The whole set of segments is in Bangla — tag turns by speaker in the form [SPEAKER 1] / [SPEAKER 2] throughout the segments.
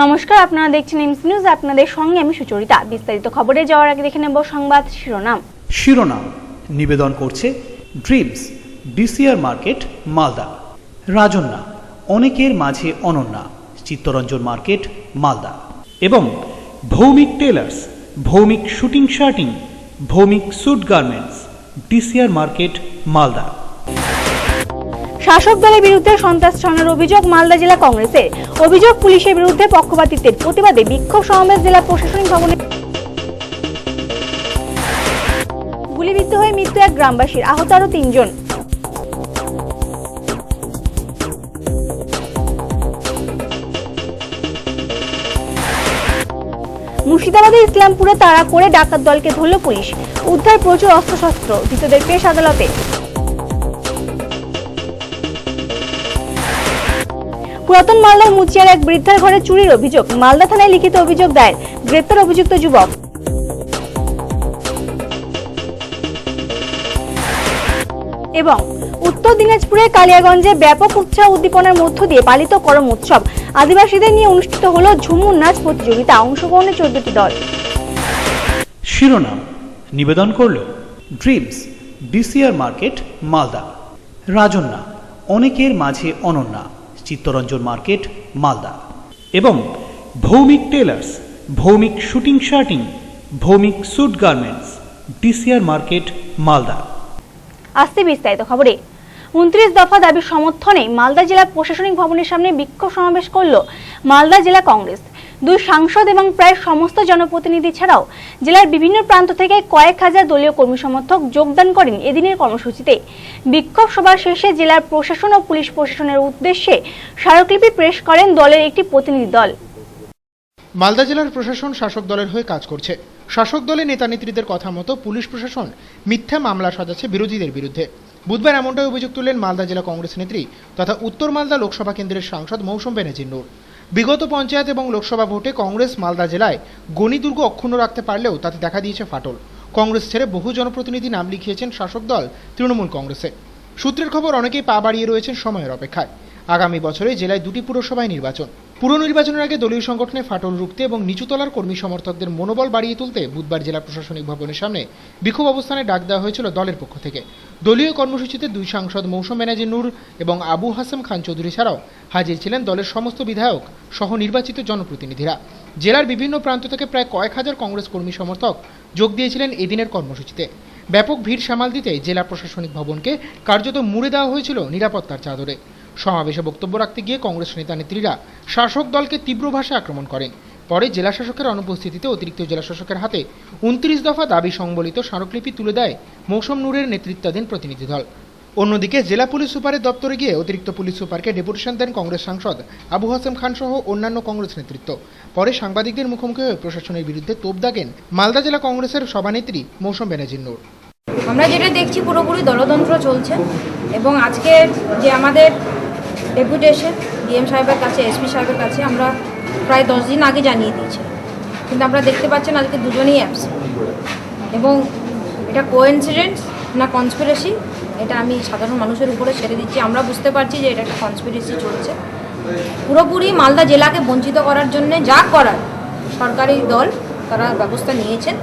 [SPEAKER 1] নমস্কার, আপনারা দেখছেন এমসি নিউজ। আপনাদের সঙ্গে আমি সুচরিতা। বিস্তারিত খবরে যাওয়ার আগে দেখে নেব সংবাদ শিরোনাম।
[SPEAKER 2] নিবেদন করছে dreams DCR market Malda. Rajanya অনেকের মাঝে অনন্যা, চিত্তরঞ্জন মার্কেট মালদা এবং Bhowmik tailors, Bhowmik shooting shirting, Bhowmik suit garments, DCR market Malda.
[SPEAKER 1] শাসক দলের বিরুদ্ধে সন্ত্রাস ছড়ানোর অভিযোগ মালদা জেলা কংগ্রেসের। অভিযোগ পুলিশের বিরুদ্ধে পক্ষপাতিত্বের প্রতিবাদে বিক্ষোভ সমাবেশ জেলা প্রশাসনিক ভবনে। গুলিবিদ্ধ হয়ে মৃত্যু এক গ্রামবাসীর, আহত আরো 3 জন। মুর্শিদাবাদের ইসলামপুরে তাড়া করে ডাকাত দলকে ধরল পুলিশ। উদ্ধার প্রচুর অস্ত্রশস্ত্র, ধৃতদের পেশ আদালতে। পুরাতন মালদার মুচিয়ার এক বৃদ্ধার ঘরে চুরির অভিযোগ। মালদা থানায় লিখিত অভিযোগ দায়ের, গ্রেপ্তার অভিযুক্ত যুবক। এবং উত্তর দিনাজপুরে কালিয়াগঞ্জে ব্যাপক উৎসাহ উদ্দীপনার মধ্য দিয়ে পালিত করম উৎসব। আদিবাসীদের নিয়ে অনুষ্ঠিত হলো ঝুমুর নাচ প্রতিযোগিতা, অংশগ্রহণে 14টি দল।
[SPEAKER 2] শিরোনাম নিবেদন করল dreams DCR market Malda. Rajanya অনেকের মাঝে অনন্যা, চিত্তরঞ্জন মার্কেট মালদা এবং Bhowmik tailors, Bhowmik shooting shirting, Bhowmik suit garments, DCR market Malda.
[SPEAKER 1] আসছে বিস্তারিত খবরে। 29 দফা দাবি সমর্থনে মালদা জেলা প্রশাসনিক ভবনের সামনে বিক্ষোভ সমাবেশ করল মালদা জেলা কংগ্রেস। 2 সাংসদ এবং প্রায় সমস্ত জনপ্রতিনিধি ছাড়াও জেলার বিভিন্ন প্রান্ত থেকে কয়েক হাজার দলীয় কর্মী সমর্থক যোগদান করেন এদিনের কর্মসূচিতে। বিক্ষোভ সভা শেষে জেলার প্রশাসন ও পুলিশ প্রশাসনের উদ্দেশ্যে স্মারকলিপি পেশ করেন দলের একটি প্রতিনিধি দল।
[SPEAKER 3] মালদা জেলার প্রশাসন শাসক দলের হয়ে কাজ করছে। শাসক দলের নেতা নেত্রীদের কথা মতো পুলিশ প্রশাসন মিথ্যা মামলা সাজাচ্ছে বিরোধীদের বিরুদ্ধে। বুধবার এমনটাই অভিযোগ তুললেন মালদা জেলা কংগ্রেস নেত্রী তথা উত্তর মালদা লোকসভা কেন্দ্রের সাংসদ মৌসুম বেনাজির নূর। বিগত পঞ্চায়েত এবং লোকসভা ভোটে কংগ্রেস মালদা জেলায় গণিদুর্গ অক্ষুণ্ণ রাখতে পারলেও তাতে দেখা দিয়েছে ফাটল। কংগ্রেস ছেড়ে বহু জনপ্রতিনিধি নাম লিখিয়েছেন শাসক দল তৃণমূল কংগ্রেসে। সূত্রের খবর, অনেকেই পা বাড়িয়ে রয়েছেন সময়ের অপেক্ষায়। আগামী বছরে জেলায় 2টি পুরসভায় নির্বাচন। পুর নির্বাচনের আগে দলীয় সংগঠনে ফাটল রুখতে এবং নিচুতলার কর্মী সমর্থকদের মনোবল বাড়িয়ে তুলতে বুধবার জেলা প্রশাসনিক ভবনের সামনে বিক্ষোভ অবস্থানে ডাক দেওয়া হয়েছিল দলের পক্ষ থেকে। দলীয় কর্মসূচিতে 2 সাংসদ মৌসুম বেনাজির নূর এবং আবু হাসেম খান চৌধুরী ছাড়াও হাজির ছিলেন দলের সমস্ত বিধায়ক সহ নির্বাচিত জনপ্রতিনিধিরা। জেলার বিভিন্ন প্রান্ত থেকে প্রায় কয়েক হাজার কংগ্রেস কর্মী সমর্থক যোগ দিয়েছিলেন এদিনের কর্মসূচিতে। ব্যাপক ভিড় সামাল দিতে জেলা প্রশাসনিক ভবনকে কার্যত মুড়ে দেওয়া হয়েছিল নিরাপত্তার চাদরে। সমাবেশে বক্তব্য রাখতে গিয়ে কংগ্রেস নেতা নেত্রীরা শাসক দলকে তীব্র ভাষায় আক্রমণ করেন। পরে জেলা শাসকের অনুপস্থিতিতে অতিরিক্ত জেলা শাসকের হাতে 29 দফা দাবি সংবলিত স্মারকলিপি তুলে দেয় মৌসুম নূরের নেতৃত্বাধীন প্রতিনিধি দল। অন্যদিকে জেলা পুলিশ সুপারের দপ্তরে গিয়ে অতিরিক্ত পুলিশ সুপারকে ডেপুটেশন দেন কংগ্রেস সাংসদ আবু হাসেম খান সহ অন্যান্য কংগ্রেস নেতৃত্ব। পরে সাংবাদিকদের মুখোমুখি হয়ে প্রশাসনের বিরুদ্ধে তোপ দাগেন মালদা জেলা কংগ্রেসের সভানেত্রী মৌসুম বেনাজির নূর।
[SPEAKER 4] আমরা যেটা দেখছি পুরোপুরি দলতন্ত্র চলছে এবং আজকে যে আমাদের ডেপুটেশন ডিএম সাহেবের কাছে, এসপি সাহেবের কাছে আমরা প্রায় 10 দিন আগে জানিয়ে দিয়েছি, কিন্তু আমরা দেখতে পাচ্ছেন আজকে দুজনেই অ্যাবসেন্ট। এবং এটা কোইন্সিডেন্স না কনস্পিরেসি, এটা আমি সাধারণ মানুষের উপরে ছেড়ে দিচ্ছি। আমরা বুঝতে পারছি যে এটা একটা কনস্পিরেসি চলছে। পুরোপুরি মালদা জেলাকে বঞ্চিত করার জন্য যা করার সরকারি দল তারা ব্যবস্থা নিয়েছেন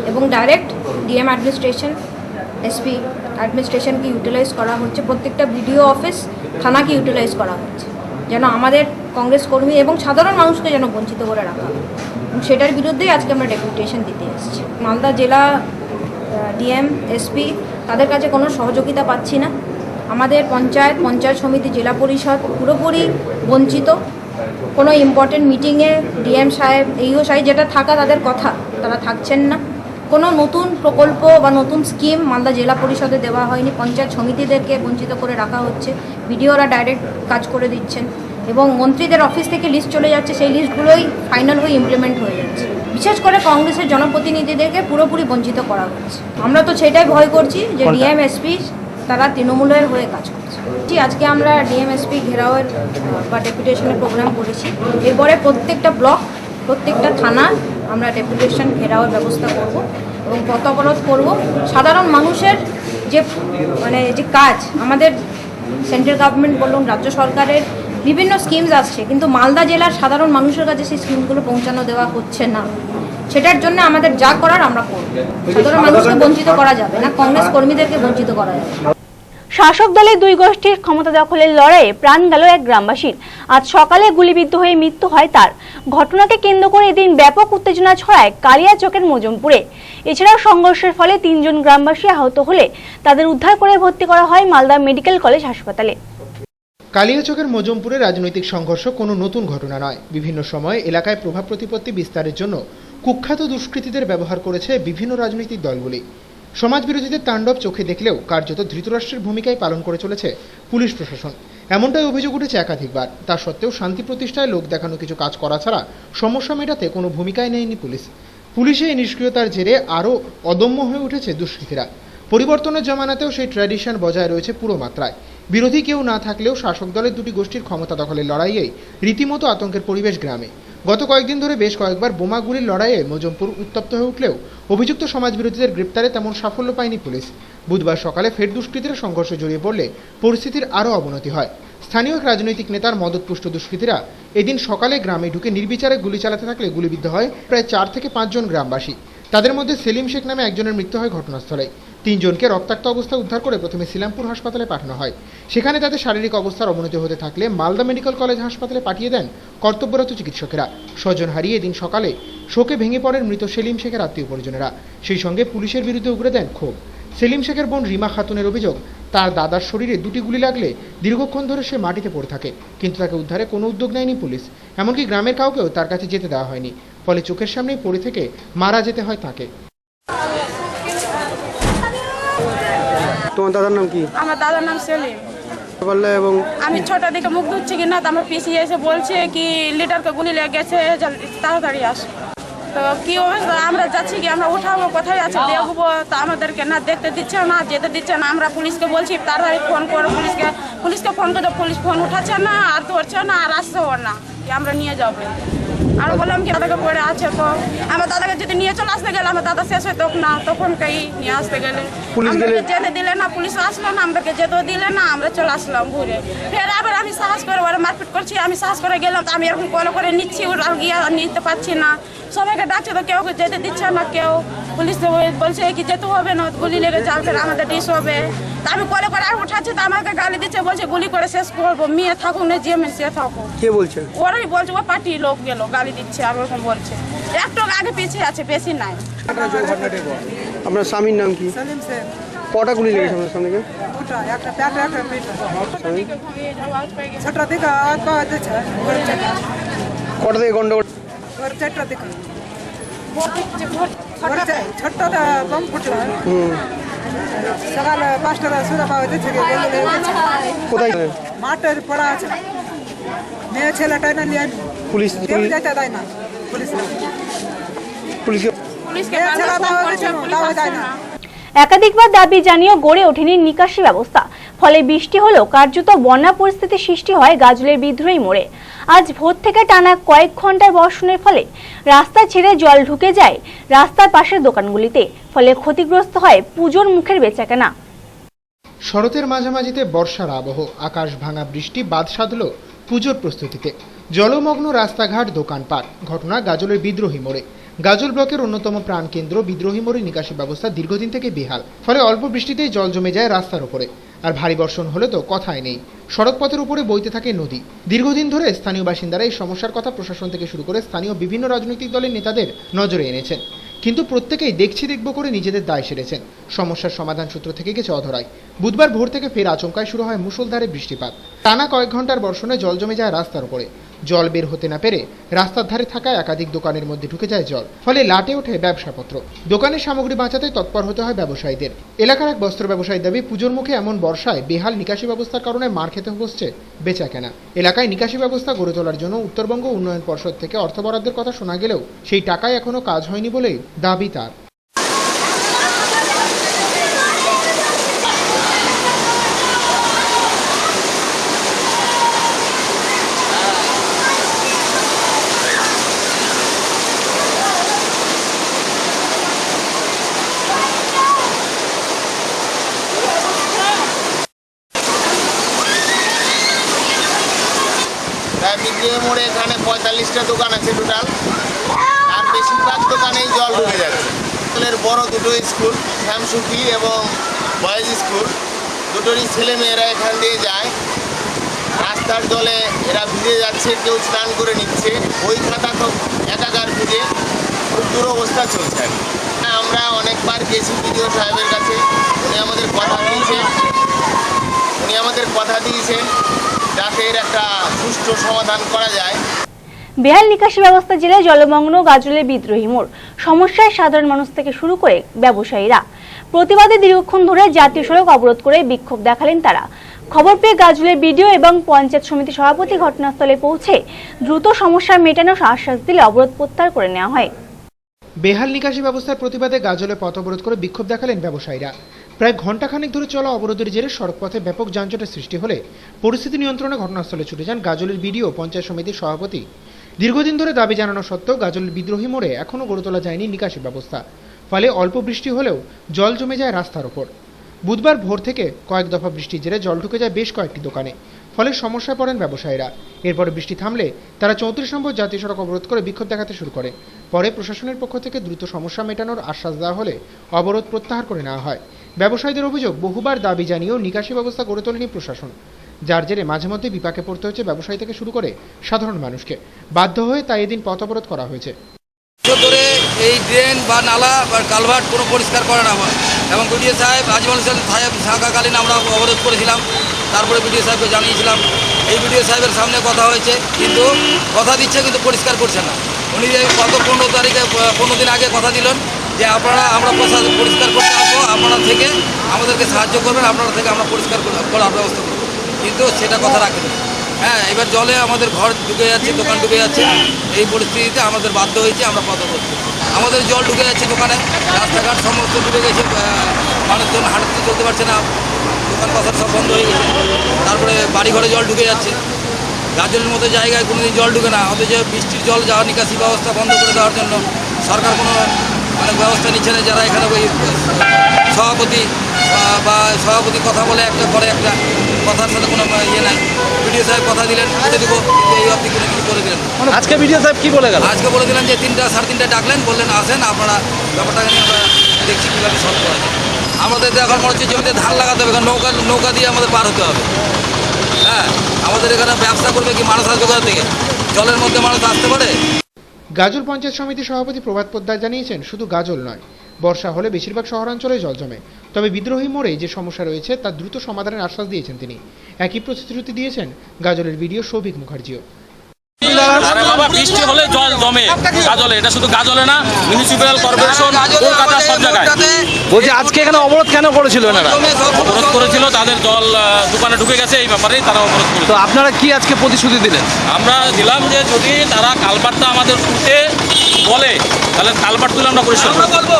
[SPEAKER 4] এবং ডাইরেক্ট ডিএম অ্যাডমিনিস্ট্রেশন, এসপি অ্যাডমিনিস্ট্রেশনকে ইউটিলাইজ করা হচ্ছে, প্রত্যেকটা বিডিও অফিস থানাকে ইউটিলাইজ করা হচ্ছে যেন আমাদের কংগ্রেস কর্মী এবং সাধারণ মানুষকে যেন বঞ্চিত করে রাখা হয়। এবং সেটার বিরুদ্ধেই আজকে আমরা ডেপুটেশন দিতে এসেছি। মালদা জেলা ডিএম, এসপি তাদের কাছে কোনো সহযোগিতা পাচ্ছি না। আমাদের পঞ্চায়েত সমিতি, জেলা পরিষদ পুরোপুরি বঞ্চিত। কোনো ইম্পর্টেন্ট মিটিংয়ে ডিএম সাহেব, এইও সাহেব যেটা থাকা তাদের কথা, তারা থাকছেন না। কোনো নতুন প্রকল্প বা নতুন স্কিম মালদা জেলা পরিষদে দেওয়া হয়নি। পঞ্চায়েত সমিতিদেরকে বঞ্চিত করে রাখা হচ্ছে, বিডিওরা ডাইরেক্ট কাজ করে দিচ্ছেন এবং মন্ত্রীদের অফিস থেকে লিস্ট চলে যাচ্ছে, সেই লিস্টগুলোই ফাইনাল হয়ে ইমপ্লিমেন্ট হয়ে যাচ্ছে। বিশেষ করে কংগ্রেসের জনপ্রতিনিধিদেরকে পুরোপুরি বঞ্চিত করা হচ্ছে। আমরা তো সেটাই ভয় করছি যে ডিএম, এসপি তারা তৃণমূলের হয়ে কাজ করছে। আজকে আমরা ডিএম, এসপি ঘেরাওয়ের বা ডেপুটেশনের প্রোগ্রাম করেছি। এরপরে প্রত্যেকটা ব্লক, প্রত্যেকটা থানা আমরা ডেপুটেশন ঘেরাওয়ের ব্যবস্থা করব এবং পথ অবরোধ করব। সাধারণ মানুষের যে কাজ আমাদের সেন্ট্রাল গভর্নমেন্ট বলুন, রাজ্য সরকারের বিভিন্ন স্কিমস আসছে, কিন্তু মালদা জেলার সাধারণ মানুষের কাছে সেই স্কিমগুলো পৌঁছানো দেওয়া হচ্ছে না। সেটার জন্য আমাদের যা করার আমরা করব। সাধারণ মানুষকে বঞ্চিত করা যাবে না, কংগ্রেস কর্মীদেরকে বঞ্চিত করা যাবে না।
[SPEAKER 1] শাসক দলের দুই গোষ্ঠীর ক্ষমতা দখলের লড়াইয়ে প্রাণ গেল এক গ্রামবাসীর। আজ সকালে গুলিবিদ্ধ হয়ে মৃত্যু হয় তার। ঘটনাকে কেন্দ্র করে এদিন ব্যাপক উত্তেজনা ছড়ায় কালিয়াচকের মজমপুরে। এছাড়াও সংঘর্ষের ফলে 3 জন গ্রামবাসী আহত হলে তাদের উদ্ধার করে ভর্তি করা হয় মালদা মেডিকেল কলেজ হাসপাতালে।
[SPEAKER 3] কালিয়াচকের মজমপুরে রাজনৈতিক সংঘর্ষ কোনো নতুন ঘটনা নয়। বিভিন্ন সময় এলাকায় প্রভাব প্রতিপত্তি বিস্তারের জন্য কুখ্যাত দুষ্কৃতীদের ব্যবহার করেছে বিভিন্ন রাজনৈতিক দলগুলি। সমাজ বিরোধীদের তাণ্ডব চোখে দেখলেও কার্যত ধৃতরাষ্ট্রের ভূমিকাই পালন করে চলেছে পুলিশ প্রশাসন। এমনটাই অভিযোগ উঠেছে একাধিকবার। তা সত্ত্বেও শান্তি প্রতিষ্ঠায় লোক দেখানো কিছু কাজ করা ছাড়া সমস্যা মেটাতে কোনো ভূমিকাই নেয়নি পুলিশ। পুলিশে এই নিষ্ক্রিয়তার জেরে আরও অদম্য হয়ে উঠেছে দুষ্কৃতীরা। পরিবর্তনের জমানাতেও সেই ট্র্যাডিশন বজায় রয়েছে পুরো মাত্রায়। বিরোধী কেউ না থাকলেও শাসক দলের দুটি গোষ্ঠীর ক্ষমতা দখলের লড়াইয়েই রীতিমতো আতঙ্কের পরিবেশ গ্রামে। গত কয়েকদিন ধরে বেশ কয়েকবার বোমাগুলির লড়াইয়ে মজমপুর উত্তপ্ত হয়ে উঠলেও অভিযুক্ত সমাজবিরোধীদের গ্রেপ্তারে তেমন সাফল্য পায়নি পুলিশ। বুধবার সকালে ফের দুষ্কৃতীরা সংঘর্ষে জড়িয়ে পড়লে পরিস্থিতির আরও অবনতি হয়। স্থানীয় এক রাজনৈতিক নেতার মদতপুষ্ট দুষ্কৃতীরা এদিন সকালে গ্রামে ঢুকে নির্বিচারে গুলি চালাতে থাকলে গুলিবিদ্ধ হয় প্রায় 4 থেকে 5 জন গ্রামবাসী। তাদের মধ্যে সেলিম শেখ নামে একজনের মৃত্যু হয় ঘটনাস্থলে। 3 জনকে রক্তাক্ত অবস্থায় উদ্ধার করে প্রথমে শ্রীরামপুর হাসপাতালে পাঠানো হয়। সেখানে তাদের শারীরিক অবস্থার অবনতি হতে থাকলে মালদা মেডিকেল কলেজ হাসপাতালে পাঠিয়ে দেন কর্তব্যরত চিকিৎসকেরা। স্বজন হারিয়ে এদিন সকালে শোকে ভেঙে পড়েন মৃত সেলিম শেখের আত্মীয় পরিজনেরা। সেই সঙ্গে পুলিশের বিরুদ্ধে উগরে দেন ক্ষোভ। সেলিম শেখের বোন রিমা খাতুনের অভিযোগ, তার দাদার শরীরে 2টি গুলি লাগলে দীর্ঘক্ষণ ধরে সে মাটিতে পড়ে থাকে, কিন্তু তাকে উদ্ধারে কোনো উদ্যোগ নেয়নি পুলিশ। এমনকি গ্রামের কাউকেও তার কাছে যেতে দেওয়া হয়নি। ফলে চোখের সামনেই পড়ে থেকে মারা যেতে হয় তাকে।
[SPEAKER 5] তোমার দাদার নাম কি?
[SPEAKER 6] আমার দাদার নাম সেলিম।
[SPEAKER 5] বললে এবং
[SPEAKER 6] আমি ছোট দিকে মুখ ধুচ্ছি কিনা, তো আমার পিসি এসে বলছে কি লিডারকে গুলি লেগে গেছে, জলদি তাড়াতাড়ি আসো। তো কি অবস্থা, আমরা যাচ্ছি কি, আমরা উঠাবো, কোথায় আছে দেখবো, তো আমাদেরকে না দেখতে দিচ্ছে না, যেতে দিচ্ছে না। আমরা পুলিশকে বলছি তাড়াতাড়ি ফোন করো, পুলিশকে ফোন করে, পুলিশ ফোন উঠাচ্ছে না, আর ধরছে না, আর আসছেও না কি আমরা নিয়ে যাবো। আর বললাম কি দাদাকে পড়ে আছে, তো আমার দাদাকে যদি নিয়ে চলে আসতে গেলে আমার দাদা শেষ হতো না, তখন কে নিয়ে আসতে গেলে আমাদেরকে যেতে দিলে না, পুলিশ আসলো না, আমাদেরকে যেতেও দিলে না, আমরা চলে আসলাম ঘুরে। ফের আবার আমি সাহস করে ওরা মারপিট করছি, আমি সাহস করে গেলাম, তো আমি এরকম কল করে নিচ্ছি, ওরা গিয়ে নিতে পারছি না। সবাইকে ডাকছে তো কেউ যেতে দিচ্ছে না, কেউ পুলিশ বলছে কি যেতে হবে না, গুলি লেগে যাবে, আমাদের ডিস হবে। তা আমি কলে করে আর উঠাচ্ছি, তো আমাকে গালি দিচ্ছে, বলছে গুলি করে শেষ করবো, মেয়ে থাকুক না যে মেয়ে সে থাকুক।
[SPEAKER 5] কে বলছে?
[SPEAKER 6] ওরাই বলছে, ও পার্টির লোক গেল গালি দিচ্ছে, আর ওরকম বলছে। একটু আগে পিছিয়ে আছে, বেশি নাই।
[SPEAKER 5] আপনার স্বামীর নাম কি? কটা গুলি লেগেছে আপনার স্বামীকে? কটা থেকে গন্ডগোল?
[SPEAKER 7] সকাল 5টা সুরা পাওয়া যাচ্ছে,
[SPEAKER 5] কোথায়?
[SPEAKER 7] মাঠের পড়া আছে, মেয়ে ছেলেটাই না নিয়ে
[SPEAKER 5] পুলিশ
[SPEAKER 7] যেতে দেয় না,
[SPEAKER 5] পুলিশকে
[SPEAKER 1] একাধিকবার দাবি জানিয়েও গড়ে ওঠেনি নিকাশি ব্যবস্থা। ফলে বৃষ্টি হলেও কার্যত বন্যা পরিস্থিতি সৃষ্টি হয় গাজলের বিদ্রোহী মোড়ে। আজ ভোর থেকে টানা কয়েক ঘন্টার বর্ষণের ফলে রাস্তা ছেড়ে জল ঢুকে যায় রাস্তার পাশের দোকানগুলিতে। ফলে ক্ষতিগ্রস্ত হয় পুজোর মুখের বেচাকেনা।
[SPEAKER 3] শরতের মাঝামাঝিতে বর্ষার আবহ, আকাশ ভাঙা বৃষ্টি বাদ সাধল পুজোর প্রস্তুতিতে। জলমগ্ন রাস্তাঘাট, দোকানপাট। ঘটনা গাজলের বিদ্রোহী মোড়ে। গাজল ব্লকের অন্যতম প্রাণকেন্দ্র বিদ্রোহী মোড়ে নিকাশি ব্যবস্থা দীর্ঘদিন থেকে বেহাল। ফলে অল্প বৃষ্টিতেই জল জমে যায় রাস্তার উপরে। আর ভারী বর্ষণ হলে তো কথাই নেই, সড়কপথের উপরে বইতে থাকে নদী। দীর্ঘদিন ধরে স্থানীয় বাসিন্দারা এই সমস্যার কথা প্রশাসন থেকে শুরু করে স্থানীয় বিভিন্ন রাজনৈতিক দলের নেতাদের নজরে এনেছেন, কিন্তু প্রত্যেকেই দেখছি দেখব করে নিজেদের দায় সেরেছেন। সমস্যার সমাধান সূত্র থেকে গেছে অধরাই। বুধবার ভোর থেকে ফের আচমকায় শুরু হয় মুষলধারে বৃষ্টিপাত। টানা কয়েক ঘন্টার বর্ষণে জল জমে যায় রাস্তার উপরে। জল বের হতে না পেরে রাস্তার ধারে থাকা একাধিক দোকানের মধ্যে ঢুকে যায় জল। ফলে লাটে ওঠে ব্যবসাপত্র। দোকানের সামগ্রী বাঁচাতে তৎপর হতে হয় ব্যবসায়ীদের। এলাকার এক বস্ত্র ব্যবসায়ীর দাবি, পুজোর মুখে এমন বর্ষায় বেহাল নিকাশি ব্যবস্থার কারণে মার খেতে বসছে বেচাকেনা। এলাকায় নিকাশি ব্যবস্থা গড়ে তোলার জন্য উত্তরবঙ্গ উন্নয়ন পর্ষদ থেকে অর্থ বরাদ্দের কথা শোনা গেলেও সেই টাকায় এখনো কাজ হয়নি বলেই দাবি তার।
[SPEAKER 8] বিদ্রোহী মোড়ে এখানে 45টা দোকান আছে টোটাল, আর বেশিরভাগ দোকানেই জল ঢুকে যাচ্ছে। স্কুলের বড় দুটো স্কুল, শ্যামসুখী এবং বয়েজ স্কুল, দুটোরই ছেলে মেয়েরা এখান দিয়ে যায়। রাস্তার জলে এরা ভিজে যাচ্ছে, কেউ স্নান করে নিচ্ছে, বই খাতা তো একাকার ভিজে, খুব দুরবস্থা চলছে আর কি। আমরা অনেকবার গেছি বিডিও সাহেবের কাছে, উনি আমাদের কথা দিয়েছেন যাতে এর একটা সুষ্ঠু সমাধান করা যায়।
[SPEAKER 1] বেহাল নিকাশি ব্যবস্থা জেলায় জলমগ্ন গাজলের বিদ্রোহী মোড়, সমস্যায় সাধারণ মানুষ থেকে শুরু করে ব্যবসায়ীরা। প্রতিবাদে দীর্ঘক্ষণ ধরে জাতীয় সড়ক অবরোধ করে বিক্ষোভ দেখালেন তারা। খবর পেয়ে গাজলের বিডিও এবং পঞ্চায়েত সমিতি সভাপতি ঘটনাস্থলে পৌঁছে দ্রুত সমস্যা মেটানোর আশ্বাস দিলে অবরোধ প্রত্যাহার করে নেওয়া হয়।
[SPEAKER 3] বেহাল নিকাশি ব্যবস্থার প্রতিবাদে গাজলে পথ অবরোধ করে বিক্ষোভ দেখালেন ব্যবসায়ীরা। প্রায় ঘণ্টাখানেক ধরে চলা অবরোধের জেরে সড়কপথে ব্যাপক যানজটের সৃষ্টি হলে পরিস্থিতি নিয়ন্ত্রণে ঘটনাস্থলে ছুটে যান গাজলের বিডিও পঞ্চায়েত সমিতির সভাপতি। দীর্ঘদিন ধরে দাবি জানানো সত্ত্বেও গাজলের বিদ্রোহী মোড়ে এখনও গড়ে তোলা যায়নি নিকাশি ব্যবস্থা, ফলে অল্প বৃষ্টি হলেও জল জমে যায় রাস্তার ওপর। বুধবার ভোর থেকে কয়েক দফা বৃষ্টির জেরে জল ঢুকে যায় বেশ কয়েকটি দোকানে, ফলে সমস্যায় পড়েন ব্যবসায়ীরা। এরপরে বৃষ্টি থামলে তারা 34 নম্বর জাতীয় সড়ক অবরোধ করে বিক্ষোভ দেখাতে শুরু করে। পরে প্রশাসনের পক্ষ থেকে দ্রুত সমস্যা মেটানোর আশ্বাস দেওয়া হলে অবরোধ প্রত্যাহার করে নেওয়া হয়। ব্যবসায়ীদের অভিযোগ, বহুবার দাবি জানিয়েও নিকাশি ব্যবস্থা গড়ে তোলেনি প্রশাসন, যার জেরে মাঝে মধ্যে বিপাকে পড়তে হচ্ছে ব্যবসায়ী থেকে শুরু করে সাধারণ মানুষকে। বাধ্য হয়ে তাই এদিন পথ অবরোধ করা হয়েছে।
[SPEAKER 9] ধরে এই ড্রেন বা নালা বা কালভার্ট কোনো পরিষ্কার করে না, এবং বিডিও সাহেব আজমল সাহেব থাকাকালীন আমরা অবরোধ করেছিলাম। তারপরে বিডিও সাহেবকে জানিয়েছিলাম, এই বিডিও সাহেবের সামনে কথা হয়েছে, কিন্তু কথা দিচ্ছে কিন্তু পরিষ্কার করছে না। উনি যে গত 15 দিন আগে কথা দিলেন যে আমরা পরিষ্কার করতে আসবো, আপনারা থেকে আমাদেরকে সাহায্য করবেন, আপনারা থেকে আমরা পরিষ্কার করার ব্যবস্থা করব, কিন্তু সেটা কথা রাখেনি। হ্যাঁ, এবার জলে আমাদের ঘর ঢুকে যাচ্ছে, দোকান ঢুকে যাচ্ছে। এই পরিস্থিতিতে আমাদের বাধ্য হয়েছে আমরা পথ অবরোধ করতে। আমাদের জল ঢুকে যাচ্ছে দোকানে, রাস্তাঘাট সমস্ত ডুবে গেছে, মানুষজন হাঁটতে চলতে পারছে না, দোকান পাশার সব বন্ধ হয়ে গেছে। তারপরে বাড়িঘরে জল ঢুকে যাচ্ছে। গাজলের মতো জায়গায় কোনোদিন জল ঢুকে না, অথচ বৃষ্টির জল যাওয়া নিকাশি ব্যবস্থা বন্ধ করে দেওয়ার জন্য সরকার কোনো ব্যবস্থা নিচ্ছে না। যারা এখানে ওই সভাপতি কথা বলে একটা করে, একটা কথার সাথে কোনো ইয়ে নাই। বিডিও সাহেব কথা দিলেন করে দেবো, এই অবধি কোনো কিছু করে দিলেন।
[SPEAKER 5] আজকে বিডিও সাহেব কি বলে গেল?
[SPEAKER 9] আজকে বলে দিলেন যে 3টা সাড়ে 3টায় ডাকলেন, বললেন আসেন, আপনারা ব্যাপারটা নিয়ে আমরা দেখছি কীভাবে সলভ করা যায়। আমাদের তো এখন মনে হচ্ছে জমিতে ধান লাগাতে হবে, কারণ নৌকা দিয়ে আমাদের পার হতে হবে। হ্যাঁ, আমাদের এখানে ব্যবসা করবে কি মানুষ আসবে কোথা থেকে? জলের মধ্যে মানুষ আসতে পারে?
[SPEAKER 3] গাজল পঞ্চায়েত সমিতির সভাপতি প্রভাত পোদ্দার জানিয়েছেন, শুধু গাজল নয়, বর্ষা হলে বেশিরভাগ শহরাঞ্চলে জল জমে। তবে বিদ্রোহী মোড়ে যে সমস্যা রয়েছে তার দ্রুত সমাধানের আশ্বাস দিয়েছেন তিনি। একই প্রতিশ্রুতি দিয়েছেন গাজলের বিডিও সৌভিক মুখার্জিও।
[SPEAKER 10] বাবা, বৃষ্টি হলে জল জমে গাজলে, এটা শুধু গাজলে না, মিউনিসিপ্যাল কর্পোরেশন কলকাতা সব জায়গায়।
[SPEAKER 5] বলছি আজকে এখানে অবরোধ কেন করেছিল এনারা?
[SPEAKER 10] অবরোধ করেছিল, তাদের জল দোকানে ঢুকে গেছে, এই ব্যাপারেই তারা অবরোধ করেছিল।
[SPEAKER 5] তো আপনারা কি আজকে প্রতিশ্রুতি দিলেন?
[SPEAKER 10] আমরা দিলাম যে যদি তারা কালভার্টটা আমাদের তুলতে বলে, তাহলে কালভার্ট তুলে আমরা পরিষ্কার করবো।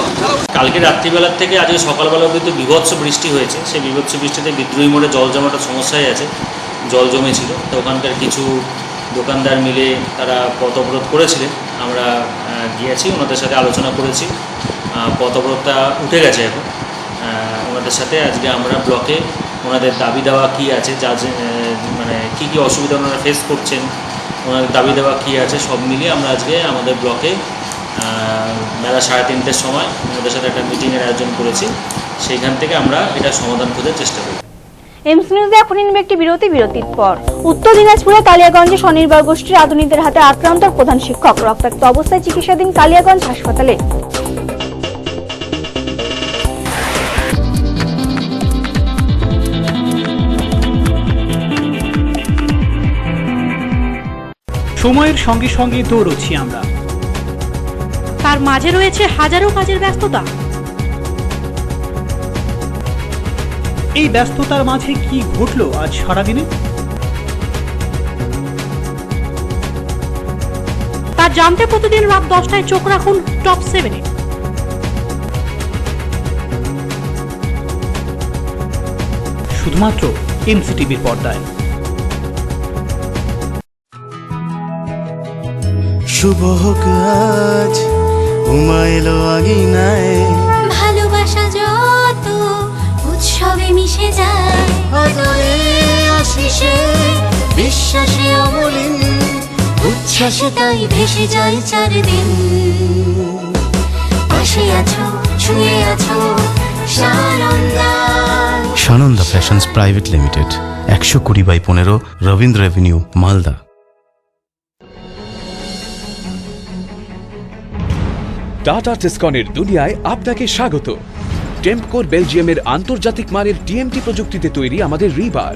[SPEAKER 11] কালকে রাত্রিবেলার থেকে আজকে সকালবেলা অবধি বিভৎস বৃষ্টি হয়েছে। সেই বিভৎস বৃষ্টিতে বিদ্রোহী মোড়ে জল জমাটা সমস্যাই আছে, জল জমেছিল। তো ওখানকার কিছু দোকানদার মিলে তারা পথ অবরোধ করেছিলেন। আমরা গিয়েছি, ওনাদের সাথে আলোচনা করেছি, পথ অবরোধটা উঠে গেছে এখন। ওনাদের সাথে আজকে আমরা ব্লকে ওনাদের দাবি দেওয়া কী আছে, যা মানে কী কী অসুবিধা ওনারা ফেস করছেন, ওনাদের দাবি দেওয়া কী আছে, সব মিলিয়ে আমরা আজকে আমাদের ব্লকে বেলা 3:30টার সময় ওনাদের সাথে একটা মিটিংয়ের আয়োজন করেছি। সেইখান থেকে আমরা এটা সমাধান খোঁজার চেষ্টা করি।
[SPEAKER 1] এমস নিউজে এখন নিবে একটি বিরতির পর। উত্তর দিনাজপুরে কালিয়াগঞ্জে স্বনির্ভর গোষ্ঠীর আধুনিকদের হাতে আক্রান্ত প্রধান শিক্ষক, রক্তাক্ত অবস্থায় চিকিৎসাধীন কালিয়াগঞ্জ হাসপাতালে।
[SPEAKER 2] সময়ের সঙ্গে সঙ্গে দৌড়চ্ছি আমরা,
[SPEAKER 12] তার মাঝে রয়েছে হাজারো কাজের ব্যস্ততা।
[SPEAKER 2] এই ব্যস্ততার মাঝে কি ঘটলো আজ সারাদিনে?
[SPEAKER 12] তা জানতে প্রতিদিন রাত 10টায় চোখ রাখুন টপ 7-এ।
[SPEAKER 2] শুধুমাত্র এমসিটিভির পর্দায়।
[SPEAKER 13] শুভ হোক আজ ঘুমাইলো আগিনায়,
[SPEAKER 14] ভালোবাসা যত উৎসবে মিশে যায়,
[SPEAKER 13] আদরে আশিসে বিশ্বাসে অমলিন
[SPEAKER 14] বিশ্বাসে তাই ভেসে যায় চারদিন। পাশে আছো, ছুঁয়ে আছো, Sananda.
[SPEAKER 13] Sananda fashions private limited, 120/15 Rabindra avenue, Malda.
[SPEAKER 15] Tata টিসকনের দুনিয়ায় আপনাকে স্বাগত। টেম্পকোর বেলজিয়ামের আন্তর্জাতিক মানের টিএমটি প্রযুক্তিতে তৈরি আমাদের রিবার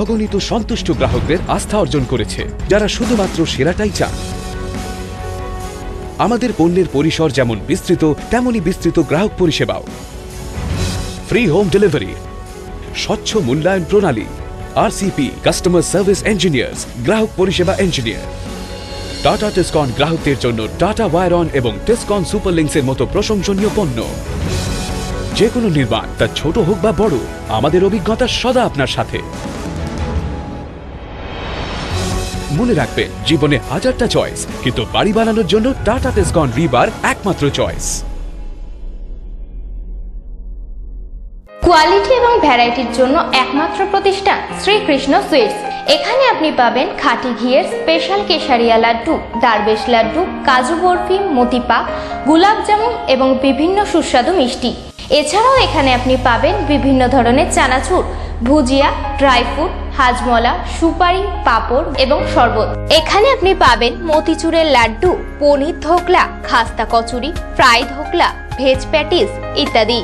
[SPEAKER 15] অগণিত সন্তুষ্ট গ্রাহকদের আস্থা অর্জন করেছে, যারা শুধুমাত্র সেরাটাই চান। আমাদের পণ্যের পরিসর যেমন বিস্তৃত, তেমনই বিস্তৃত গ্রাহক পরিষেবাও। ফ্রি হোম ডেলিভারি, স্বচ্ছ মূল্যায়ন প্রণালী, আরসিপি কাস্টমার সার্ভিস ইঞ্জিনিয়ার্স, গ্রাহক পরিষেবা ইঞ্জিনিয়ার। টাটা টিসকন গ্রাহকদের জন্য টাটা ওয়ারন এবং টিসকন সুপার লিঙ্কসের মতো প্রশংসনীয় পণ্য। যে কোনো নির্মাণ, তা ছোট হোক বা বড়, আমাদের অভিজ্ঞতা সদা আপনার সাথে। মনে রাখবেন, জীবনে হাজারটা চয়েস, কিন্তু বাড়ি বানানোর জন্য টাটা টিসকন রিবার একমাত্র চয়েস।
[SPEAKER 16] কোয়ালিটি এবং ভ্যারাইটির জন্য একমাত্র প্রতিষ্ঠান শ্রীকৃষ্ণ সুইটস। এখানে আপনি পাবেন খাঁটি ঘিয়ের স্পেশাল কেশারিয়া লাড্ডু, দারবেশ লাড্ডু, কাজু বরফি, মতিপা, গোলাপ জামুন এবং বিভিন্ন সুস্বাদু মিষ্টি। এছাড়াও এখানে আপনি পাবেন বিভিন্ন ধরনের চানাচুর, ভুজিয়া, ড্রাই ফ্রুট, হাজমলা, সুপারি, পাঁপড় এবং শরবত। এখানে আপনি পাবেন মতিচুরের লাড্ডু, পনির ধোকলা, খাস্তা kachori, fry dhokla, veg patties ইত্যাদি।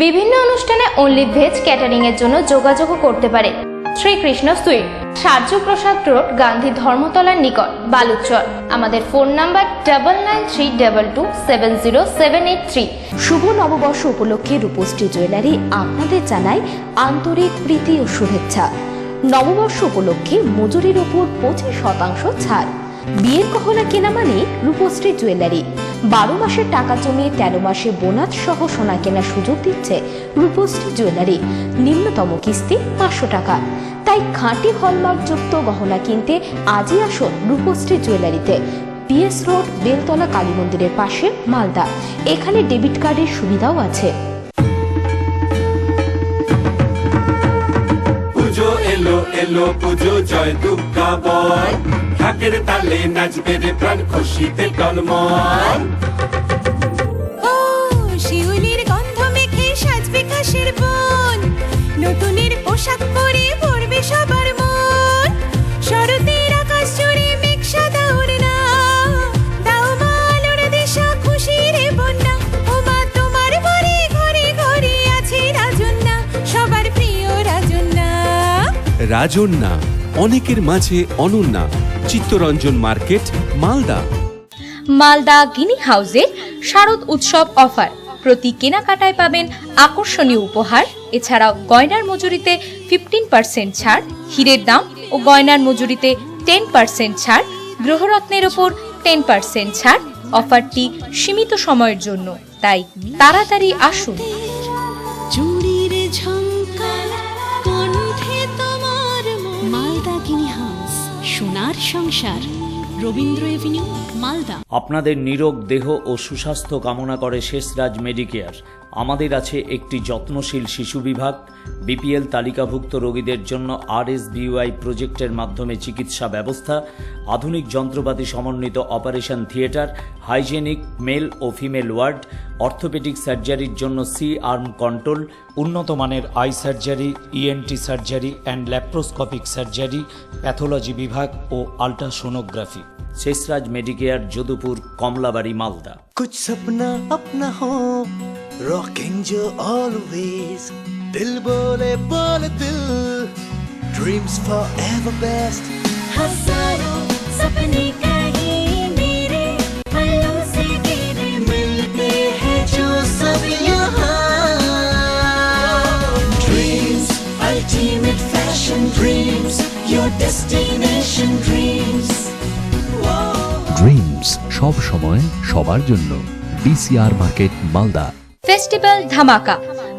[SPEAKER 16] বিভিন্ন অনুষ্ঠানে অনলি ভেজ ক্যাটারিং এর জন্য যোগাযোগ করতে পারে শ্রীকৃষ্ণ সুইট, সার্জু প্রসাদ রোড, গান্ধী ধর্মতলার নিকট, বালুচর। আমাদের ফোন নাম্বার 9932270783।
[SPEAKER 17] শুভ নববর্ষ উপলক্ষে রূপশ্রী জুয়েলারি আপনাদের জানায় আন্তরিক প্রীতি ও শুভেচ্ছা। নববর্ষ উপলক্ষে মজুরির উপর 25% ছাড়। বিয়ের গহনা কেনা মানে রূপশ্রী জুয়েলারি। 12 মাসের টাকা জমিয়ে 13 মাসে বোনাস সহ সোনা কেনার সুযোগ দিচ্ছে রূপশ্রী জুয়েলারি। নিম্নতম কিস্তি 500 টাকা। তাই খাঁটি হলমার্কযুক্ত গহনা কিনতে আজই আসুন রূপশ্রী জুয়েলারিতে। পিএস রোড, বেলতলা কালী মন্দিরের পাশে, মালদা। এখানে ডেবিট কার্ডের সুবিধাও আছে।
[SPEAKER 18] পুজো এলো এলো পুজো, জয় দুর্গা বল, ঢাকের তালে নাচবে রে প্রাণ, খুশিতে টলমল।
[SPEAKER 14] ও শিউলির গন্ধ মেখে সাজবে খাসের বন, নতুনের পোশাক পরে পড়বে সবার মন। শরতের আকাশ জুড়ে মেঘ সাদা ওড়না, দাও মা আলোর দিশা, খুশির বন্যা। ও মা তোমার ঘরে ঘরে ঘরে আছে রাজন্যা, সবার প্রিয় রাজন্যা।
[SPEAKER 15] রাজন্যা, অনেকের মাঝে অনন্যা। চিত্তরঞ্জন মার্কেট, মালদা।
[SPEAKER 12] মালদা গিনি হাউসে শারদ উৎসব অফার। প্রতি কেনাকাটায় পাবেন আকর্ষণীয় উপহার। এছাড়াও গয়নার মজুরিতে 15% ছাড়, হীরের দাম ও গয়নার মজুরিতে 10% ছাড়, গ্রহরত্নের ওপর 10% ছাড়। অফারটি সীমিত সময়ের জন্য, তাই তাড়াতাড়ি আসুন।
[SPEAKER 14] চুড়ির ঝংকার কণ্ঠে তোমার, মালদা গিনি হাউস, সোনার সংসার, রবীন্দ্র এভিনিউ, মালদা।
[SPEAKER 11] আপনাদের নিরোগ দেহ ও সুস্বাস্থ্য কামনা করে শেষরাজ মেডিকেয়ার। আমাদের আছে একটি যত্নশীল শিশু বিভাগ। বিপিএল তালিকাভুক্ত রোগীদের জন্য RSBY প্রজেক্টের মাধ্যমে চিকিৎসা ব্যবস্থা, আধুনিক যন্ত্রপাতি সমন্বিত অপারেশন থিয়েটার, হাইজেনিক মেল ও ফিমেল ওয়ার্ড, অর্থোপেডিক সার্জারির জন্য C-আর্ম কন্ট্রোল, উন্নত মানের I surgery, ENT surgery and laparoscopic surgery, pathology বিভাগ ও আল্ট্রাসোনোগ্রাফি। শেষরাজ মেডিকেয়ার, যদুপুর, কমলাবাড়ি, মালদা।
[SPEAKER 13] कुछ सपना अपना हो, रॉकिंग जो ऑलवेज, दिल बोले बोले दिल, ड्रीम्स फॉरएवर बेस्ट।
[SPEAKER 14] हजारों सपने कहीं मेरे पलों से गिरे,
[SPEAKER 13] मिलते हैं जो सब यहाँ, dreams ultimate fashion dreams, your destination dreams.
[SPEAKER 19] Dreams সব সময় সবার জন্য। DCR market, Malda.
[SPEAKER 12] ফেস্টিভ্যাল ধামাকা।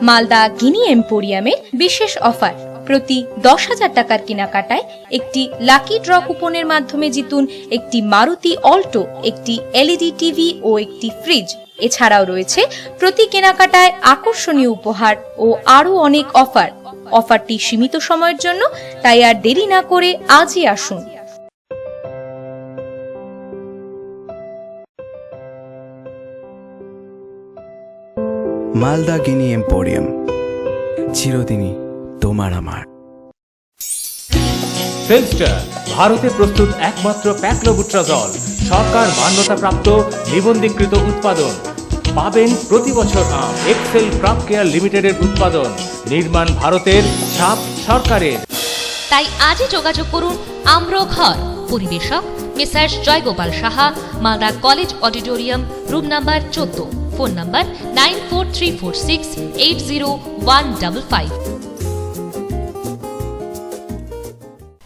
[SPEAKER 12] মালদা গিনি এম্পোরিয়ামের বিশেষ অফার। প্রতি 10,000 টাকার কেনাকাটায় একটি লাকি ড্র কুপনের মাধ্যমে জিতুন একটি মারুতি অল্টো, একটি LED টিভি ও একটি ফ্রিজ। এছাড়াও রয়েছে প্রতি কেনাকাটায় আকর্ষণীয় উপহার ও আরও অনেক অফার। অফারটি সীমিত সময়ের জন্য, তাই আর দেরি না করে আজই আসুন।
[SPEAKER 20] মালদা গিনি এম্পোরিয়াম, চিরদিনই তোমার আমার।
[SPEAKER 21] সেলস্টার ভারতে প্রস্তুত একমাত্র প্যাকলোবুট্রাজল, সরকার মান্যতাপ্রাপ্ত নিবন্ধীকৃত উৎপাদন। পাবেন প্রতি বছর এক্সেল ক্রপ কেয়ার লিমিটেডের উৎপাদন, নির্মাণ ভারতের, ছাপ সরকারের।
[SPEAKER 12] তাই আজই যোগাযোগ করুন আম্র ঘর। পরিবেশক messrs Joygopal Saha, Malda college auditorium, room number 14, phone number 9434680155।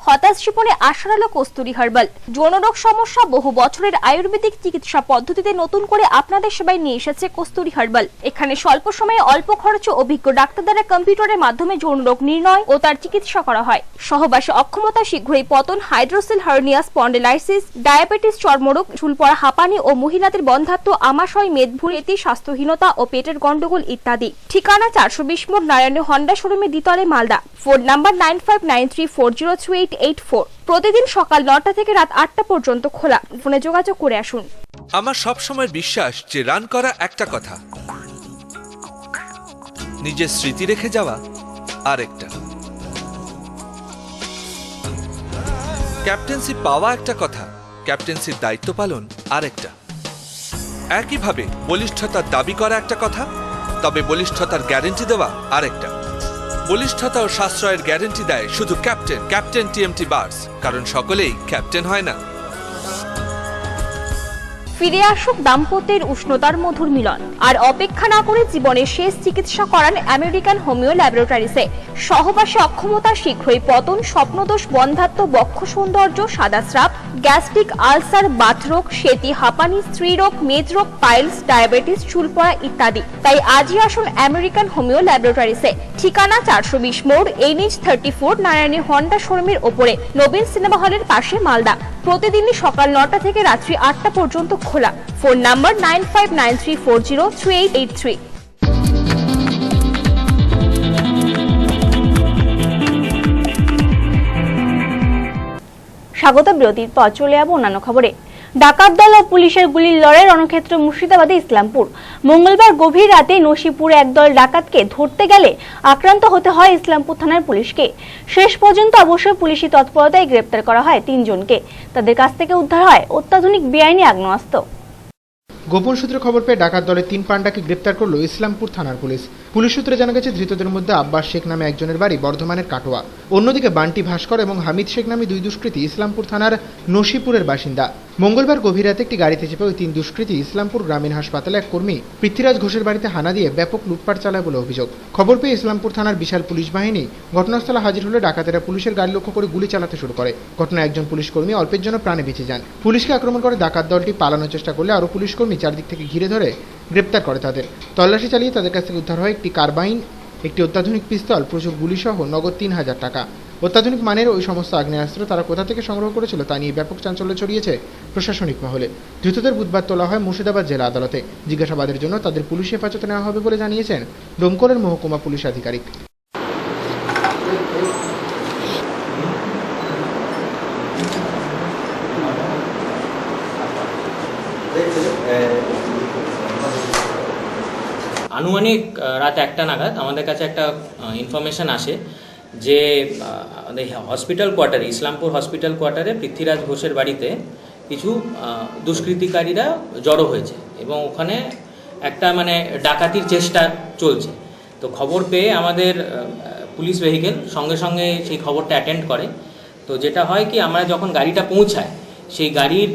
[SPEAKER 17] হতাশ জীবনে আশার আলো কস্তুরী হার্বাল। যৌনরোগ সমস্যা বহু বছরের আয়ুর্বেদিক চিকিৎসা পদ্ধতিতে নতুন করে আপনাদের সেবায় নিয়ে এসেছে কস্তুরী হার্বাল। এখানে স্বল্প সময়ে অল্প খরচে অভিজ্ঞ ডাক্তার দ্বারা কম্পিউটারের মাধ্যমে যৌনরোগ নির্ণয় ও তার চিকিৎসা করা হয়। সহবাসে অক্ষমতা, শীঘ্রই পতন, হাইড্রোসেল হার্নিয়া, স্পন্ডিলাইসিস, ডায়াবেটিস, চর্মরোগ, চুল পড়া, হাঁপানি ও মহিলাদের বন্ধ্যাত্ব, আমাশয়, মেদভুঁড়ি, স্বাস্থ্যহীনতা ও পেটের গন্ডগোল ইত্যাদি। ঠিকানা 420 মোড়, নারায়ণী হন্ডা শোরুমে, দ্বিতলে, মালদা। Phone number 9593402884। প্রতিদিন সকাল 9টা থেকে রাত 8টা পর্যন্ত খোলা। ফোনে যোগাযোগ করে আসুন।
[SPEAKER 22] আমার সবসময় বিশ্বাস যে রান করা একটা কথা, নিজের স্মৃতি রেখে যাওয়া আরেকটা। ক্যাপ্টেন্সি পাওয়া একটা কথা, ক্যাপ্টেন্সির দায়িত্ব পালন আরেকটা। একইভাবে বলিষ্ঠতার দাবি করা একটা কথা, তবে বলিষ্ঠতার গ্যারেন্টি দেওয়া আরেকটা। বলিষ্ঠতা ও সাশ্রয়ের গ্যারেন্টি দেয় শুধু ক্যাপ্টেন টিএমটি বার্স, কারণ সকলেই ক্যাপ্টেন হয় না।
[SPEAKER 17] ফিরে আসুক দাম্পত্যের উষ্ণতার মধুর মিলন। আর অপেক্ষা না করে জীবনের শেষ চিকিৎসা করান আমেরিকান হোমিও ল্যাবরেটরিজে। সহবাসে অক্ষমতা, শীঘ্রই পতন, স্বপ্নদোষ, বন্ধ্যাত্ব, বক্ষ সৌন্দর্য, সাদা স্রাব, গ্যাস্ট্রিক আলসার, বাতরোগ, সেতি, হাঁপানি, স্ত্রীরোগ, মেদরোগ, পাইলস, ডায়াবেটিস, চুল পড়া ইত্যাদি। তাই আজই আসুন আমেরিকান হোমিও ল্যাবরেটরিজে। ঠিকানা 420 মোড়, NH 34, নারায়ণী হন্ডা শোরুমের ওপরে, নবীন সিনেমা হলের পাশে, মালদা। প্রতিদিনই সকাল 9টা থেকে রাত্রি 8টা পর্যন্ত খোলা। Phone number 9593403883।
[SPEAKER 1] স্বাগত বিরতির পর চলে যাব অন্যান্য খবরে। ডাকাত দল ও পুলিশের গুলির লড়াই রণক্ষেত্র মুর্শিদাবাদে ইসলামপুর। মঙ্গলবার গভীর রাতে নসিপুরে একদল ডাকাতকে ধরতে গেলে আক্রান্ত হতে হয় ইসলামপুর থানার পুলিশকে। শেষ পর্যন্ত অবশ্যই পুলিশি তৎপরতায় গ্রেপ্তার করা হয় 3 জনকে। তাদের কাছ থেকে উদ্ধার হয় অত্যাধুনিক বেআইনি আগ্নেয়াস্ত্র।
[SPEAKER 3] গোপন সূত্রে খবর পেয়ে ডাকাত দলের 3 পান্ডাকে গ্রেপ্তার করল ইসলামপুর থানার পুলিশ। পুলিশ সূত্রে জানা গেছে, ধৃতদের মধ্যে আব্বাস শেখ নামে একজনের বাড়ি বর্ধমানের কাটোয়া, অন্যদিকে বান্টি ভাস্কর এবং হামিদ শেখ নামে 2 দুষ্কৃতী ইসলামপুর থানার নসিপুরের বাসিন্দা। মঙ্গলবার গভীর রাতে একটি গাড়িতে চেপে ওই 3 দুষ্কৃতী ইসলামপুর গ্রামীণ হাসপাতালে এক কর্মী পৃথ্বীরাজ ঘোষের বাড়িতে হানা দিয়ে ব্যাপক লুটপাট চালায় বলে অভিযোগ। খবর পেয়ে ইসলামপুর থানার বিশাল পুলিশ বাহিনী ঘটনাস্থলে হাজির হলে ডাকাতেরা পুলিশের গাড়ি লক্ষ্য করে গুলি চালাতে শুরু করে। ঘটনায় একজন পুলিশ কর্মী অল্পের জন্য প্রাণে বেঁচে যান। পুলিশকে আক্রমণ করে ডাকাত দলটি পালানোর চেষ্টা করলে আরও পুলিশ কর্মী চারদিক থেকে ঘিরে ধরে গ্রেপ্তার করে তাদের। তল্লাশি চালিয়ে তাদের কাছ থেকে উদ্ধার হয় একটি কারবাইন, একটি অত্যাধুনিক পিস্তল, প্রচুর গুলিসহ নগদ 3000 টাকা। অত্যাধুনিক মানের ওই সমস্ত আগ্নেয়াস্ত্র তারা কোথা থেকে সংগ্রহ করেছিল তা নিয়ে ব্যাপক চাঞ্চল্য ছড়িয়েছে প্রশাসনিক মহলে। ধৃতদের বুধবার তোলা হয় মুর্শিদাবাদ জেলা আদালতে। জিজ্ঞাসাবাদের জন্য তাদের পুলিশ হেফাজতে নেওয়া হবে বলে জানিয়েছেন ডোমকলের মহকুমা পুলিশ আধিকারিক।
[SPEAKER 23] আনুমানিক রাত 1টা নাগাদ আমাদের কাছে একটা ইনফরমেশন আসে যে আমাদের হসপিটাল কোয়ার্টারে, ইসলামপুর হসপিটাল কোয়ার্টারে পৃথ্বীরাজ ঘোষের বাড়িতে কিছু দুষ্কৃতিকারীরা জড়ো হয়েছে এবং ওখানে একটা ডাকাতির চেষ্টা চলছে। তো খবর পেয়ে আমাদের পুলিশ ভেহিকেল সঙ্গে সঙ্গে সেই খবরটা অ্যাটেন্ড করে। তো যেটা হয় কি, আমরা যখন গাড়িটা পৌঁছায়, সেই গাড়ির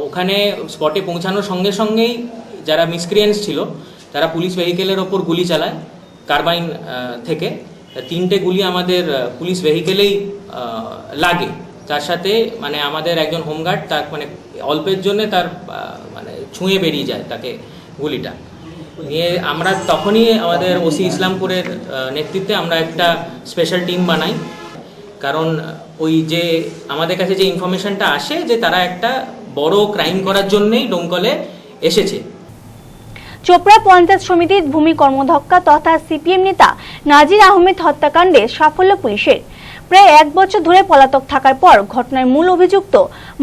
[SPEAKER 23] ওখানে স্পটে পৌঁছানোর সঙ্গে সঙ্গেই যারা মিসক্রিয়েন্টস ছিল তারা পুলিশ ভেহিকেলের ওপর গুলি চালায় কারবাইন থেকে। 3টে গুলি আমাদের পুলিশ ভেহিকেলেই লাগে। তার সাথে আমাদের একজন হোমগার্ড তার অল্পের জন্য তার ছুঁয়ে বেরিয়ে যায় তাকে গুলিটা নিয়ে। আমরা তখনই আমাদের ওসি ইসলামপুরের নেতৃত্বে আমরা একটা স্পেশাল টিম বানাই, কারণ ওই যে আমাদের কাছে যে ইনফরমেশনটা আসে যে তারা একটা বড় ক্রাইম করার জন্যই ডোমকলে এসেছে।
[SPEAKER 1] চোপড়া পঞ্চায়েত সমিতির ভূমি কর্মধক্কা তথা সিপিএম নেতা নাজির আহমেদ হত্যাকাণ্ডে সাফল্য পুলিশের। প্রায় 1 বছর ধরে পলাতক থাকার পর ঘটনার মূল অভিযুক্ত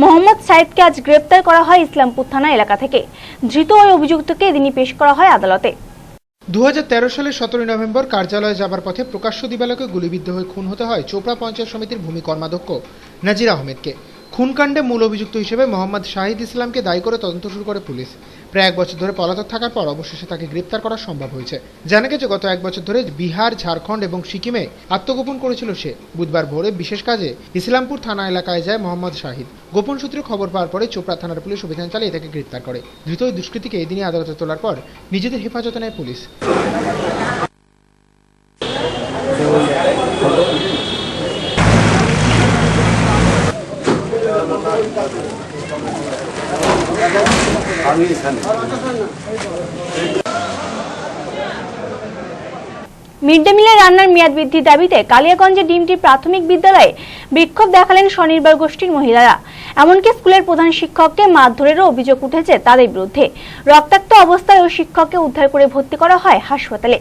[SPEAKER 1] মোহাম্মদ সাইদকে আজ গ্রেপ্তার করা হয় ইসলামপুর থানা এলাকা থেকে। ধৃত ওই অভিযুক্তকে এদিনই পেশ করা হয় আদালতে।
[SPEAKER 3] 2013 সালের 17 নভেম্বর কার্যালয়ে যাবার পথে প্রকাশ্য দিবালোকে গুলিবিদ্ধ হয়ে খুন হতে হয় চোপড়া পঞ্চায়েত সমিতির ভূমি কর্মাধ্যক্ষ নাজির আহমেদকে। খুনকাণ্ডে মূল অভিযুক্ত হিসেবে মোহাম্মদ শাহিদ ইসলামকে দায়ী করে তদন্ত শুরু করে পুলিশ। প্রায় 1 বছর ধরে পলাতক থাকার পর অবশেষে তাকে গ্রেপ্তার করা সম্ভব হয়েছে। জানা গেছে গত 1 বছর ধরে বিহার, ঝাড়খণ্ড এবং সিকিমে আত্মগোপন করেছিল সে। বুধবার ভোরে বিশেষ কাজে ইসলামপুর থানা এলাকায় যায় মোহাম্মদ শাহিদ। গোপন সূত্রে খবর পাওয়ার পরে চোপড়া থানার পুলিশ অভিযান চালিয়ে তাকে গ্রেপ্তার করে। ধৃত ওই দুষ্কৃতীকে এদিনই আদালতে তোলার পর নিজেদের হেফাজতে নেয় পুলিশ।
[SPEAKER 1] মিড ডে মিলের রান্নার মেয়াদ বৃদ্ধির দাবিতে কালিয়াগঞ্জে ডিমটি প্রাথমিক বিদ্যালয়ে বিক্ষোভ দেখালেন স্বনির্ভর গোষ্ঠীর মহিলারা। এমনকি স্কুলের প্রধান শিক্ষককে মারধরেরও অভিযোগ উঠেছে তাদের বিরুদ্ধে। রক্তাক্ত অবস্থায় ওই শিক্ষককে উদ্ধার করে ভর্তি করা হয় হাসপাতালে।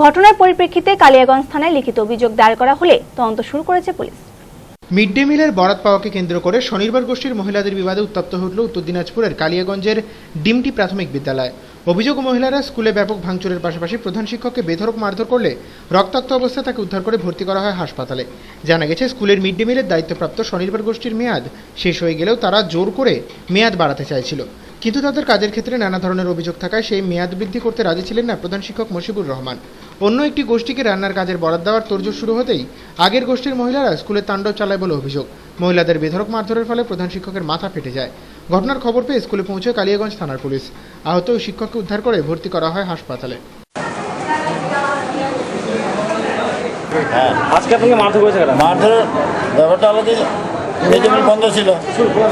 [SPEAKER 1] ঘটনার পরিপ্রেক্ষিতে কালিয়াগঞ্জ থানায় লিখিত অভিযোগ দায়ের করা হলে তদন্ত শুরু করেছে পুলিশ।
[SPEAKER 3] মিড ডে মিলের বরাত পাওয়াকে কেন্দ্র করে স্বনির্ভর গোষ্ঠীর মহিলাদের বিবাদে উত্তপ্ত হল উত্তর দিনাজপুরের কালিয়াগঞ্জের ডিমটি প্রাথমিক বিদ্যালয়। অভিযোগ, মহিলারা স্কুলে ব্যাপক ভাঙচুরের পাশাপাশি প্রধান শিক্ষককে বেধড়ক মারধর করলে রক্তাক্ত অবস্থায় তাকে উদ্ধার করে ভর্তি করা হয় হাসপাতালে। জানা গেছে স্কুলের মিড ডে মিলের দায়িত্বপ্রাপ্ত স্বনির্ভর গোষ্ঠীর মেয়াদ শেষ হয়ে গেলেও তারা জোর করে মেয়াদ বাড়াতে চাইছিল, কিন্তু তাদের কাজের ক্ষেত্রে নানা ধরনের অভিযোগ থাকায় সেই মেয়াদ বৃদ্ধি করতে রাজি ছিলেন না প্রধান শিক্ষক মশিবুর রহমান। অন্য একটি গোষ্ঠীকে রান্নার কাজের বরাদ দেওয়ার তোড়জোড় শুরু হতেই আগের গোষ্ঠীর মহিলারা স্কুলে তাণ্ডব চালায় বলে অভিযোগ। মহিলাদের বেধড়ক মারধরের ফলে প্রধান শিক্ষকের মাথা ফেটে যায়। ঘটনার খবর পেয়ে স্কুলে পৌঁছে কালিয়াগঞ্জ থানার পুলিশ। আহত ওই শিক্ষককে উদ্ধার করে ভর্তি করা হয় হাসপাতালে।
[SPEAKER 4] আজকে আপনাকে মারধর করেছে কেন? মারধরের ব্যাপারটা হলো কি, মিড ডে মিল বন্ধ ছিল।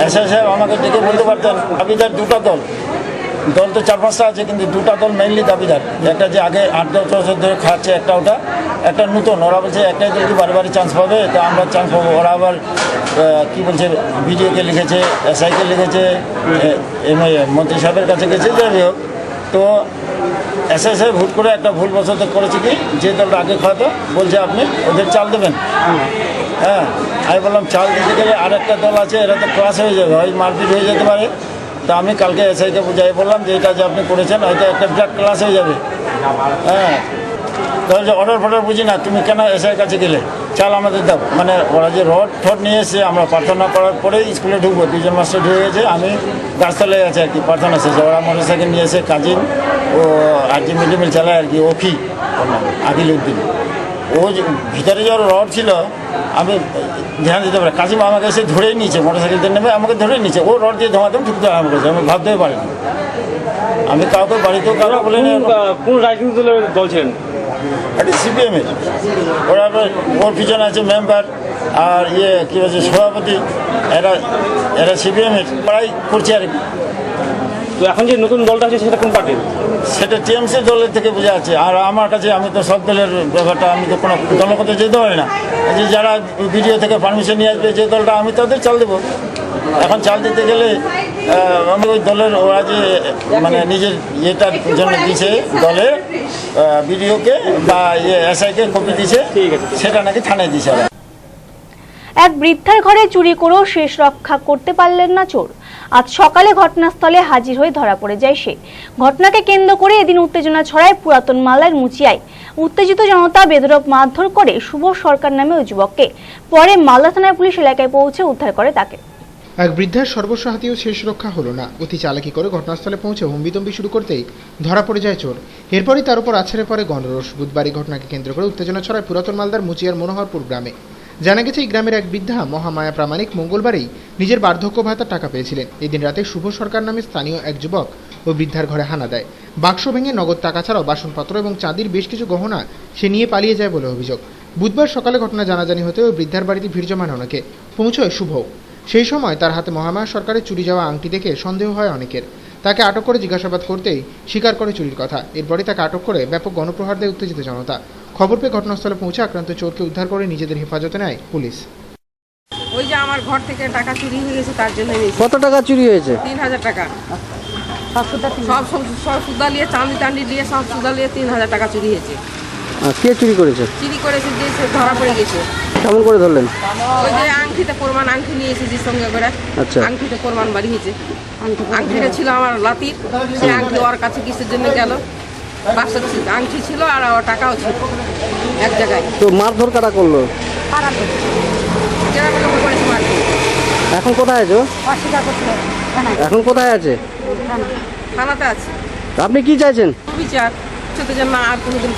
[SPEAKER 4] এসআই সাহেব আমাকে ডেকে বলতে পারতেন দাবিদার দুটো দল তো 4-5টা আছে, কিন্তু দুটো দল মেইনলি দাবিদার। একটা যে আগে 8-10 বছর ধরে খাচ্ছে, একটা ওটা, একটা নতুন। ওরা বলছে একটাই যদি বারে বারে চান্স পাবে তো আমরা চান্স পাবো। ওরা আবার কী বলছে, বিডিওকে লিখেছে, এসআইকে লিখেছে, মন্ত্রী সাহেবের কাছে গেছে। যাই হোক, তো এসআই সাহেব হুট করে একটা ভুল বশত করেছে কি, যে দলটা আগে খাওয়াতো বলছে আপনি ওদের চাল দেবেন। হ্যাঁ, আমি বললাম চাল দিতে গেলে আর একটা দল আছে, এরা তো ক্লাস হয়ে যাবে, হয় মারপিট হয়ে যেতে পারে। তা আমি কালকে এসআইকে বুঝাই বললাম যে এটা যে আপনি করেছেন হয়তো একটা বিরাট ক্লাস হয়ে যাবে। হ্যাঁ, তাহলে অর্ডার ফর্ডার বুঝি না, তুমি কেন এসআইয়ের কাছে গেলে, চাল আমাদের দাও। মানে ওরা যে রড ঠড নিয়ে এসে আমরা প্রার্থনা করার পরেই স্কুলে ঢুকবো। 2জন মাস্টার ঢুকে গেছে, আমি গাছতলায় আছে আর কি, প্রার্থনা শেষে। ওরা মোটর সাইকেল নিয়ে এসে কাজিন ও আর যে মিড ডে মিল চালায় আর কি, ওফি আকিল উদ্দিন, ও ভিতরে যে রড ছিল আমি ধ্যান দিতে পারি। কাজিম আমাকে এসে ধরেই নিয়েছে, মোটর সাইকেলতে নেমে আমাকে ধরেই নিয়েছে। ও রড দিয়ে ধমাতেও ঢুকতে আরম্ভ করেছে, আমি ভাবতেই পারিনি। আমি কাউকে বাড়িতেও কাউকে বলিনি। কোন রাজনৈতিক দলের দল ছিলেন? এটা সিপিএমের। ওরা ওর পিছনে আছে মেম্বার আর কী বলছে সভাপতি, এরা সিপিএমের প্রায় করছে আর কি। তো এখন যে নতুন দলটা আছে সেটা কোন পার্টির? সেটা টিএমসি দলের থেকে বোঝা আছে। আর আমার কাছে আমি তো সব দলের ব্যাপারটা, আমি তো কোনো দলের কথা যেতে পারি না। যে যারা ভিডিও থেকে পারমিশন নিয়ে আসবে যে দলটা, আমি তাদের চাল দেবো। এখন চাল দিতে গেলে আমি ওই দলের, ওরা যে মানে নিজের ইয়েটার জন্য দিয়েছে দলের ভিডিওকে বা এসআইকে কপি দিয়েছে, সেটা নাকি থানায় দিয়েছে।
[SPEAKER 1] এক বৃদ্ধার ঘরে চুরি করেও শেষ রক্ষা করতে পারলেন না চোর। আজ সকালে ঘটনাস্থলে হাজির হয়ে ধরা পড়ে যায় সে। ঘটনাকে কেন্দ্র করে এদিন উত্তেজনা ছড়ায় পুরাতন মালদার মুচিয়ায়। উত্তেজিত জনতা বেধড়ক মারধর করে শুভ সরকার নামে ওই যুবককে। পরে মালদা থানার পুলিশ এলাকায় পৌঁছে উদ্ধার করে তাকে।
[SPEAKER 3] এক বৃদ্ধার সর্বস্ব হাতিয়েও শেষ রক্ষা হলো না। অতি চালাকি করে ঘটনাস্থলে পৌঁছে হম্বিতম্বি শুরু করতেই ধরা পড়ে যায় চোর। এরপরই তার উপর আছড়ে পড়ে গণরোষ। বুধবার এই ঘটনাকে কেন্দ্র করে উত্তেজনা ছড়ায় পুরাতন মালদার মুচিয়ার মনোহরপুর গ্রামে। জানা গেছে এই গ্রামের এক বৃদ্ধা মহামায়া প্রামাণিক মঙ্গলবারেই নিজের বার্ধক্য ভাতার টাকা পেয়েছিলেন। এদিন রাতে শুভ সরকার নামে স্থানীয় এক যুবক ওই বৃদ্ধার ঘরে হানা দেয়। বাক্স ভেঙে নগদ টাকা ছাড়াও বাসনপত্র এবং চাঁদির বেশ কিছু গহনা সে নিয়ে পালিয়ে যায় বলে অভিযোগ। বুধবার সকালে ঘটনা জানাজানি হতে ওই বৃদ্ধার বাড়িতে ভিড় জমান অনেকে। পৌঁছয় শুভ। সেই সময় তার হাতে মহামায়া সরকারের চুরি যাওয়া আংটি দেখে সন্দেহ হয় অনেকের। তাকে আটক করে জিজ্ঞাসাবাদ করতেই স্বীকার করে চুরির কথা। এরপরই তাকে আটক করে ব্যাপক গণপ্রহার দেয় উত্তেজিত জনতা। খবর পেয়ে ঘটনাস্থলে পৌঁছে আক্রান্ত চোরকে উদ্ধার করে নিজেদের হেফাজতে নেয় পুলিশ।
[SPEAKER 6] ওই যে আমার ঘর থেকে টাকা চুরি হয়ে গেছে, তার জন্য।
[SPEAKER 5] কত টাকা চুরি হয়েছে?
[SPEAKER 6] 3000 টাকা। সব সুদা নিয়ে, চাঁদি টান্দি দিয়ে সব সুদা নিয়ে 3000 টাকা চুরি হয়েছে।
[SPEAKER 5] কে চুরি করেছে?
[SPEAKER 6] চুরি করেছে যে সে ধরা পড়ে গেছে।
[SPEAKER 5] কেমন করে ধরলেন?
[SPEAKER 6] ওই যে আংটিতে প্রমাণ, আংটি নিয়ে এসেছি সঙ্গে করে।
[SPEAKER 5] আচ্ছা,
[SPEAKER 6] আংটিতে প্রমাণ বাড়িয়েছে। আংটিটা ছিল আমার লাতির, সে আংটি ওর কাছে কিসের জন্য গেল বাচ্চা ছিল, আংটি ছিল আর টাকাও ছিল এক জায়গায়।
[SPEAKER 5] তো মারধর কারা করলো?
[SPEAKER 6] গ্রামের লোক করেছে মারধর।
[SPEAKER 5] এখন কোথায় আছো?
[SPEAKER 6] অস্বীকার করতে হবে।
[SPEAKER 5] এখন কোথায় আছে?
[SPEAKER 6] থানাতে আছে।
[SPEAKER 5] আপনি কি চাইছেন?
[SPEAKER 6] বিচার ছোট যেন আর কোনোদিন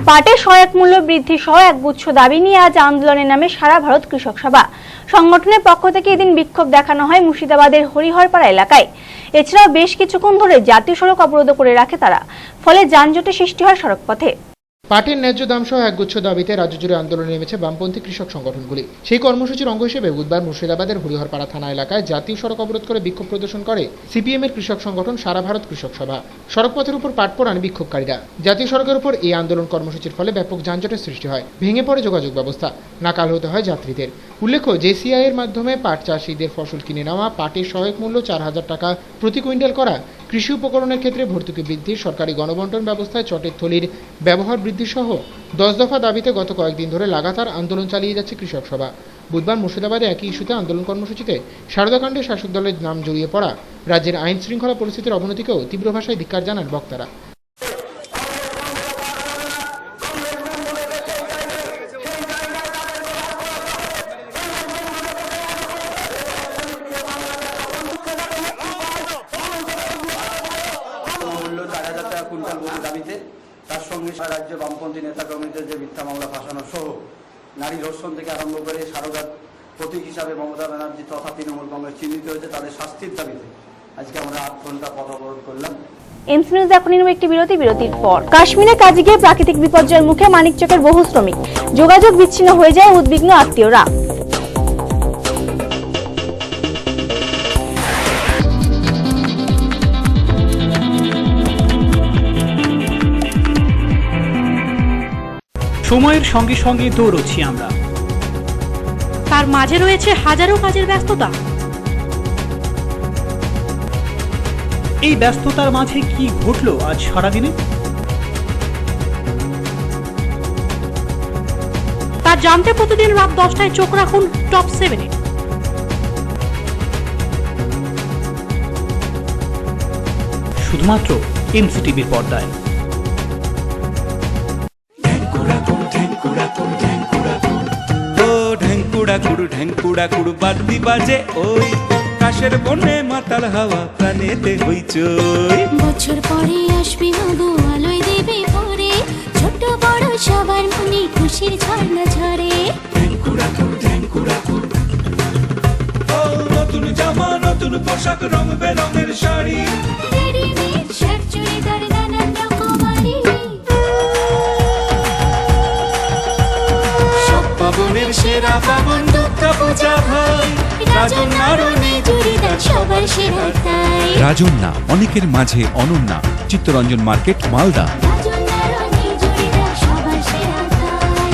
[SPEAKER 1] পাটের সহায়ক মূল্য বৃদ্ধি সহ একগুচ্ছ দাবি নিয়ে আজ আন্দোলনের নামে সারা ভারত কৃষক সভা। সংগঠনের পক্ষ থেকে এদিন বিক্ষোভ দেখানো হয় মুর্শিদাবাদের হরিহরপাড়া এলাকায়। এছাড়াও বেশ কিছুক্ষণ ধরে জাতীয় সড়ক অবরোধ করে রাখে তারা, ফলে যানজটের সৃষ্টি হয় সড়ক পথে।
[SPEAKER 3] পাটের ন্যায্য দাম সহ একগুচ্ছ দাবিতে রাজ্য জুড়ে আন্দোলনে নেমেছে বামপন্থী কৃষক সংগঠনগুলি। সেই কর্মসূচির অঙ্গ হিসেবে বুধবার মুর্শিদাবাদের হরিহরপাড়া থানা এলাকায় জাতীয় সড়ক অবরোধ করে বিক্ষোভ প্রদর্শন করে সিপিএম এর কৃষক সংগঠন সারা ভারত কৃষক সভা। সড়কপথের উপর পাট পোড়ান বিক্ষোভকারীরা। জাতীয় সড়কের উপর এই আন্দোলন কর্মসূচির ফলে ব্যাপক যানজটের সৃষ্টি হয়, ভেঙে পড়ে যোগাযোগ ব্যবস্থা, নাকাল হতে হয় যাত্রীদের। উল্লেখ্য, জেসিআই এর মাধ্যমে পাট চাষিদের ফসল কিনে নেওয়া, পাটের সহায়ক মূল্য 4000 টাকা প্রতি কুইন্টাল করা, কৃষি উপকরণের ক্ষেত্রে ভর্তুকি বৃদ্ধি, সরকারি গণবন্টন ব্যবস্থায় চটের থলির ব্যবহার বৃদ্ধি সহ 10 দফা দাবিতে গত কয়েকদিন ধরে লাগাতার আন্দোলন চালিয়ে যাচ্ছে কৃষক সভা। বুধবার মুর্শিদাবাদে একই ইস্যুতে আন্দোলন কর্মসূচিতে সারদাকাণ্ডে শাসক দলের নাম জড়িয়ে পড়া রাজ্যের আইন শৃঙ্খলা পরিস্থিতির অবনতিকেও তীব্র ভাষায় ধিক্কার জানান বক্তারা।
[SPEAKER 7] দাবিতে তার সঙ্গে সারা রাজ্য বামপন্থী নেতাকর্মীদের যে মিথ্যা মামলা ফাঁসানো সহ নারী ধর্ষণ থেকে আরম্ভ করে সারদার প্রতীক হিসাবে মমতা ব্যানার্জি তথা তৃণমূল কংগ্রেস চিহ্নিত হয়েছে, তাদের শাস্তির দাবিতে আজকে আমরা 8 ঘন্টা পথ অবরোধ করলাম।
[SPEAKER 1] এমস নিউজ এখন নিয়ে একটি বিরতির পর। কাশ্মীরে কাজে গিয়ে প্রাকৃতিক বিপর্যয়ের মুখে মানিকচকের বহু শ্রমিক, যোগাযোগ বিচ্ছিন্ন হয়ে যায় উদ্বিগ্ন আত্মীয়রা।
[SPEAKER 2] সময়ের সঙ্গে সঙ্গে দৌড়চ্ছি আমরা,
[SPEAKER 8] তার মাঝে রয়েছে হাজারো কাজের ব্যস্ততা।
[SPEAKER 2] এই ব্যস্ততার মাঝে কি ঘটলো আজ সারাদিনে,
[SPEAKER 8] তা জানতে প্রতিদিন রাত 10টায় চোখ রাখুন টপ 7-এ।
[SPEAKER 2] শুধুমাত্র এমসিটিভির পর্দায়।
[SPEAKER 9] ঢেঙ্কুড়া কুড়ু বাদ্যি বাজে ওই কাশের বনে মাতাল হাওয়া প্রাণেতে হইচই।
[SPEAKER 14] বছর পরে আসবে মাগো আলোয় দেবে পরে, ছোট বড় সবার মনে খুশির ঝর্ণা ঝরে।
[SPEAKER 9] নতুন জামা নতুন পোশাক রং বেরঙের শাড়ি,
[SPEAKER 14] রেডিমেড শার্ট চুড়িদার নানান রকমারি,
[SPEAKER 9] সব পাবনের সেরা পাবন দুর্গা পূজা ভাই। রাজন্যারণী চুড়িদার সবার সেরা তাই।
[SPEAKER 24] রাজন্যা, অনেকের মাঝে অনন্যা। চিত্তরঞ্জন মার্কেট, মালদা।
[SPEAKER 14] রাজন্যারণী চুড়িদার সবার সেরা তাই।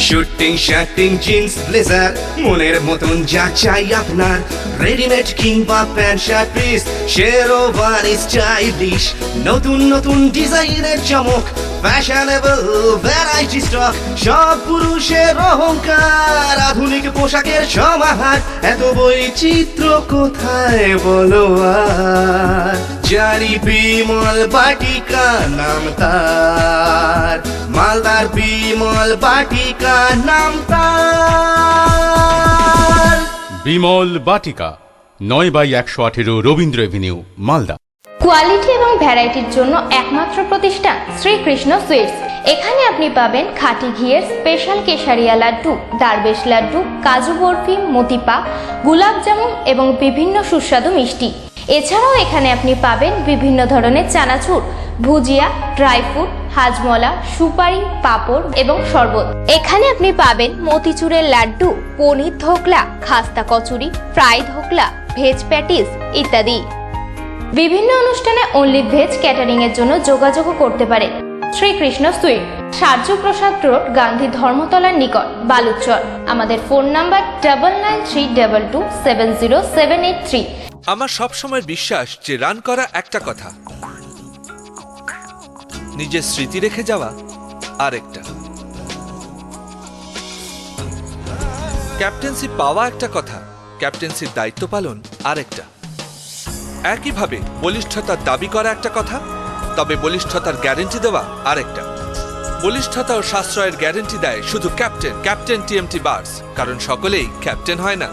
[SPEAKER 25] শুটিং শার্টিং জিন্স ব্লেজার মনের মতন যা চাই আপনার, রেডিমেড কিংবা pant shirt piece, sherwani stylish, নতুন নতুন ডিজাইনের চমক, ফ্যাশনেবল ভ্যারাইটি স্টক, সব পুরুষের অহংকার, আধুনিক পোশাকের সমাহার, এত বৈচিত্র্য কোথায় বলো আর। জারি বিমল বাটিকা নাম তার, মালদার বিমল বাটিকা নাম তার।
[SPEAKER 26] বিমল বাটিকা, 9/118 রবীন্দ্র এভিনিউ, মালদা।
[SPEAKER 16] কোয়ালিটি এবং ভ্যারাইটির জন্য একমাত্র প্রতিষ্ঠান শ্রীকৃষ্ণ সুইটস। এখানে আপনি পাবেন খাঁটি ঘিয়ের স্পেশাল কেশারিয়া লাড্ডু, দারবেশ লাড্ডু, কাজু বরফি, মতিপা, গুলাব জামুন এবং বিভিন্ন সুস্বাদু মিষ্টি। এছাড়াও এখানে আপনি পাবেন বিভিন্ন ধরনের চানাচুর, ভুজিয়া, ড্রাই ফ্রুট, হাজমলা, সুপারি, পাঁপড় এবং শরবত। এখানে আপনি পাবেন মতিচুরের লাড্ডু, পনির ধোকলা, খাস্তা kachori, fry dhokla, veg patties ইত্যাদি। বিভিন্ন অনুষ্ঠানে অনলি ভেজ ক্যাটারিং এর জন্য যোগাযোগও করতে পারে শ্রীকৃষ্ণ সুইট, সার্য প্রসাদ রোড, গান্ধী ধর্মতলার নিকট, বালুচর। আমাদের ফোন নাম্বার 9932227078
[SPEAKER 22] আমার সবসময় বিশ্বাস যে রান করা একটা কথা, নিজের স্মৃতি রেখে যাওয়া আরেকটা। ক্যাপ্টেন্সি পাওয়া একটা কথা, ক্যাপ্টেন্সির দায়িত্ব পালন আরেকটা। একইভাবে বলিষ্ঠতার দাবি করা একটা কথা, তবে বলিষ্ঠতার গ্যারেন্টি দেওয়া আরেকটা। বলিষ্ঠতা ও সাশ্রয়ের গ্যারেন্টি দেয় শুধু ক্যাপ্টেন টিএমটি বার্স, কারণ সকলেই ক্যাপ্টেন হয় না।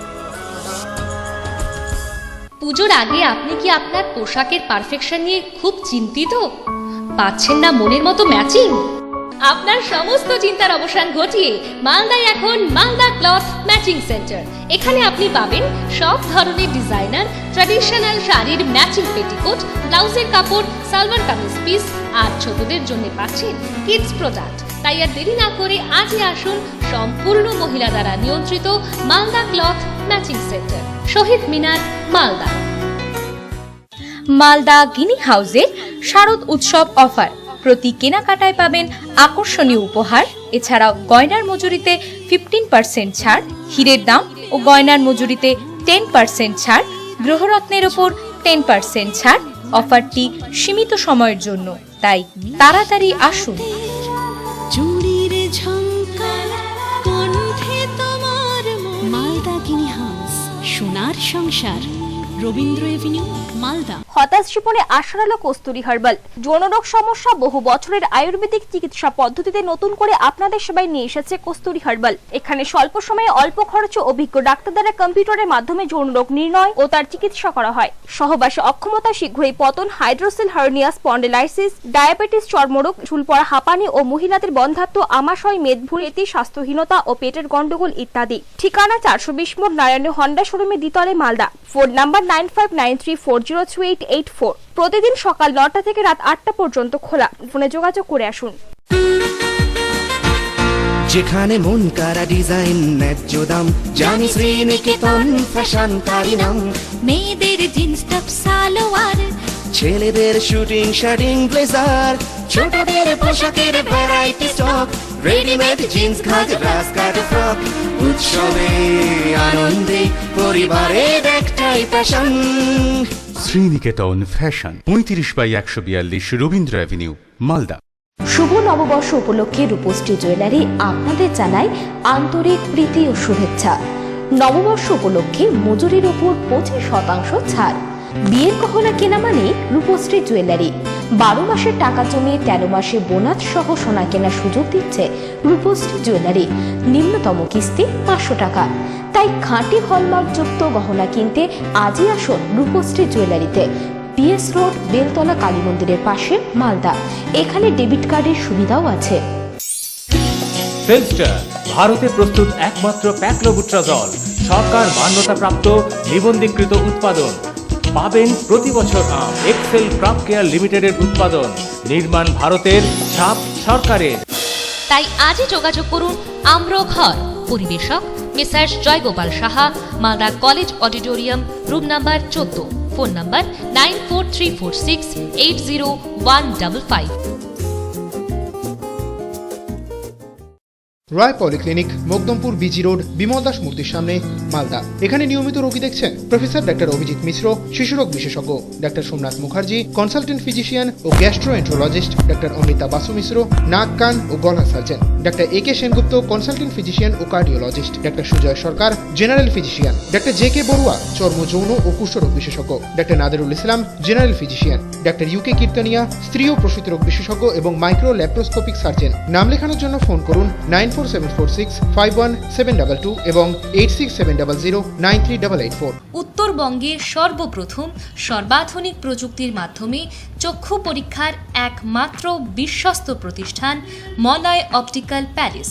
[SPEAKER 10] পুজোর আগে আপনি কি আপনার পোশাকের পারফেকশন নিয়ে খুব চিন্তিত? পাচ্ছেন না মনের মতো ম্যাচিং? আপনার সমস্ত চিন্তার অবসান ঘটিয়ে মালদায় এখন মালদা ক্লথ ম্যাচিং সেন্টার। এখানে আপনি পাবেন সব ধরনের ডিজাইনার ট্র্যাডিশনাল শাড়ির ম্যাচিং পেটিকোট, ব্লাউজের কাপড়, সালোয়ার কামিজ পিস, আর ছোটদের জন্য পাচ্ছেন কিডস প্রোডাক্ট। তাই আর দেরি না করে আজই আসুন সম্পূর্ণ মহিলা দ্বারা নিয়ন্ত্রিত মালদা ক্লথ ম্যাচিং সেন্টার, শহীদ মিনার, মালদা।
[SPEAKER 12] মালদা গিনি হাউসে শারদ উৎসব অফার। প্রতি কেনাকাটায় পাবেন আকর্ষণীয় উপহার। এছাড়াও গয়নার মজুরিতে 15% ছাড়, হীরের দাম ও গয়নার মজুরিতে 10% ছাড়, গ্রহরত্নের ওপর 10% ছাড়। অফারটি সীমিত সময়ের জন্য, তাই তাড়াতাড়ি আসুন।
[SPEAKER 14] চুড়ির ঝংকার কণ্ঠে তোমার মালদা গিনি হাউস, সোনার সংসার, রবীন্দ্র এভিনিউ, মালদা।
[SPEAKER 1] হতাশ জীবনে আশার আলো কস্তুরী হার্বাল। যৌনরোগ সমস্যা বহু বছরের আয়ুর্বেদিক চিকিৎসা পদ্ধতিতে নতুন করে আপনাদের সেবায় নিয়ে এসেছে কস্তুরী হার্বাল। এখানে স্বল্প সময়ে অল্প খরচে অভিজ্ঞ ডাক্তার দ্বারা কম্পিউটারের মাধ্যমে যৌনরোগ নির্ণয় ও তার চিকিৎসা করা হয়। সহবাসে অক্ষমতা, শীঘ্রই পতন, হাইড্রোসেল হার্নিয়া, স্পন্ডিলাইসিস, ডায়াবেটিস, চর্মরোগ, ঝুল পড়া, হাঁপানি ও মহিলাদের বন্ধ্যাত্ব, আমাশয়, মেদভুঁড়ি, স্বাস্থ্যহীনতা ও পেটের গন্ডগোল ইত্যাদি। ঠিকানা 420 মোড়, নারায়ণী হন্ডা শোরুমে, দ্বিতলে, মালদা। Phone number 9593402884। প্রতিদিন সকাল 9টা থেকে রাত 8টা পর্যন্ত খোলা। ফোনে যোগাযোগ করে আসুন।
[SPEAKER 25] যেখানে মন কারা ডিজাইন, ন্যায্য দাম, জানি শ্রীনিকেতন ফ্যাশন কারি নাম।
[SPEAKER 14] মেয়েদের জিন্স টপ, সালোয়ার,
[SPEAKER 25] ছেলেদের শুটিং শার্টিং ব্লেজার, ছোটদের পোশাকের variety stock, readymade jeans, ghagra, skirt, frock. উৎসবে আনন্দে পরিবারের একটাই fashion.
[SPEAKER 26] Sriniketan fashion, 35/142 Rabindra avenue, Malda.
[SPEAKER 17] শুভ নববর্ষ উপলক্ষে রূপশ্রী জুয়েলারি আপনাদের জানায় আন্তরিক প্রীতি ও শুভেচ্ছা। নববর্ষ উপলক্ষে মজুরির উপর 25% ছাড়। বিয়ের গহনা কেনা মানে রূপশ্রী জুয়েলারি। 12 মাসের টাকা জমিয়ে 13 মাসে বোনাস সহ সোনা কেনার সুযোগ দিচ্ছে রূপশ্রী জুয়েলারি। নিম্নতম কিস্তি 500 টাকা। তাই খাঁটি হলমার্কযুক্ত গহনা কিনতে আজই আসুন রূপশ্রী জুয়েলারিতে। পিএস রোড, বেলতলা কালী মন্দিরের পাশে, মালদা। এখানে ডেবিট কার্ডের সুবিধাও আছে।
[SPEAKER 21] সেলস্টার, ভারতে প্রস্তুত একমাত্র প্যাকলোবুট্রাজল, সরকার মান্যতাপ্রাপ্ত নিবন্ধীকৃত উৎপাদন। পাবেন প্রতি বছর আম। এক্সেল ক্রাফট কেয়ার লিমিটেডের উৎপাদন, নির্মাণ ভারতের, ছাপ সরকারের।
[SPEAKER 10] তাই আজই যোগাযোগ করুন আম্রঘর। পরিবেশক mister Joygopal Saha, Malda college auditorium, room number 14। Phone number 9434680155।
[SPEAKER 3] Roy polyclinic, Makdumpur, BG road, Bimal Das মূর্তির সামনে, মালদা। এখানে নিয়মিত রোগী দেখছেন প্রফেসর ডাক্তার অভিজিৎ মিশ্র, শিশুরোগ বিশেষজ্ঞ doctor Somnath Mukherjee, consultant physician ও গ্যাস্ট্রোএন্ট্রোলজিস্ট ডাক্তার অমৃতা বাসু মিশ্র, নাক, কান ও গলা surgeon doctor A K Sengupta, consultant physician ও cardiologist doctor Sujoy Sarkar, general physician doctor J K. Barua, চর্ম, যৌন ও কুষ্ঠরোগ বিশেষজ্ঞ ডাক্তার নাদেরুল ইসলাম, জেনারেল ফিজিশিয়ান ডাক্তার ইউ.কে. কীর্তনিয়া, স্ত্রী ও প্রসূতি রোগ বিশেষজ্ঞ এবং মাইক্রো ল্যাপ্রোস্কোপিক সার্জন। নাম লেখানোর জন্য ফোন করুন 9474651722 এবং 8670093884।
[SPEAKER 10] উত্তরবঙ্গের সর্বপ্রথম সর্বাধুনিক প্রযুক্তির মাধ্যমে চক্ষু পরীক্ষার একমাত্র বিশ্বস্ত প্রতিষ্ঠান Malay optical palace.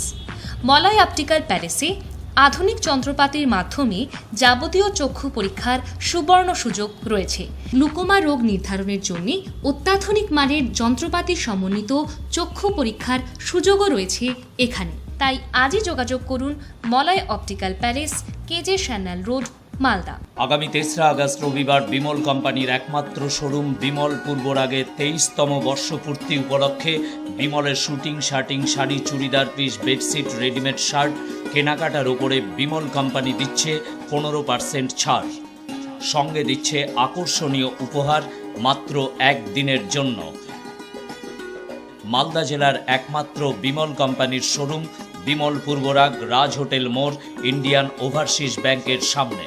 [SPEAKER 10] Malay optical প্যালেসে আধুনিক যন্ত্রপাতির মাধ্যমে যাবতীয় চক্ষু পরীক্ষার সুবর্ণ সুযোগ রয়েছে। গ্লুকোমা রোগ নির্ধারণের জন্য অত্যাধুনিক মানের যন্ত্রপাতি সমন্বিত চক্ষু পরীক্ষার সুযোগও রয়েছে এখানে। তাই আজই যোগাযোগ করুন Malay optical palace, কেজে শ্যানাল road, Malda.
[SPEAKER 11] আগামী 3রা আগস্ট রবিবার বিমল কোম্পানির একমাত্র শোরুম বিমল পূর্বরাগে 23তম বর্ষপূর্তি উপলক্ষে বিমলের shooting, shirting, sari, churidar piece, bedsheet, readymade shirt কেনাকাটার উপরে বিমল কোম্পানি দিচ্ছে 15% ছাড়। সঙ্গে দিচ্ছে আকর্ষণীয় উপহার মাত্র একদিনের জন্য। মালদা জেলার একমাত্র বিমল কোম্পানির শোরুম বিমল পূর্বরাগ, রাজ হোটেল মোড়, ইন্ডিয়ান ওভারসিজ ব্যাংকের সামনে।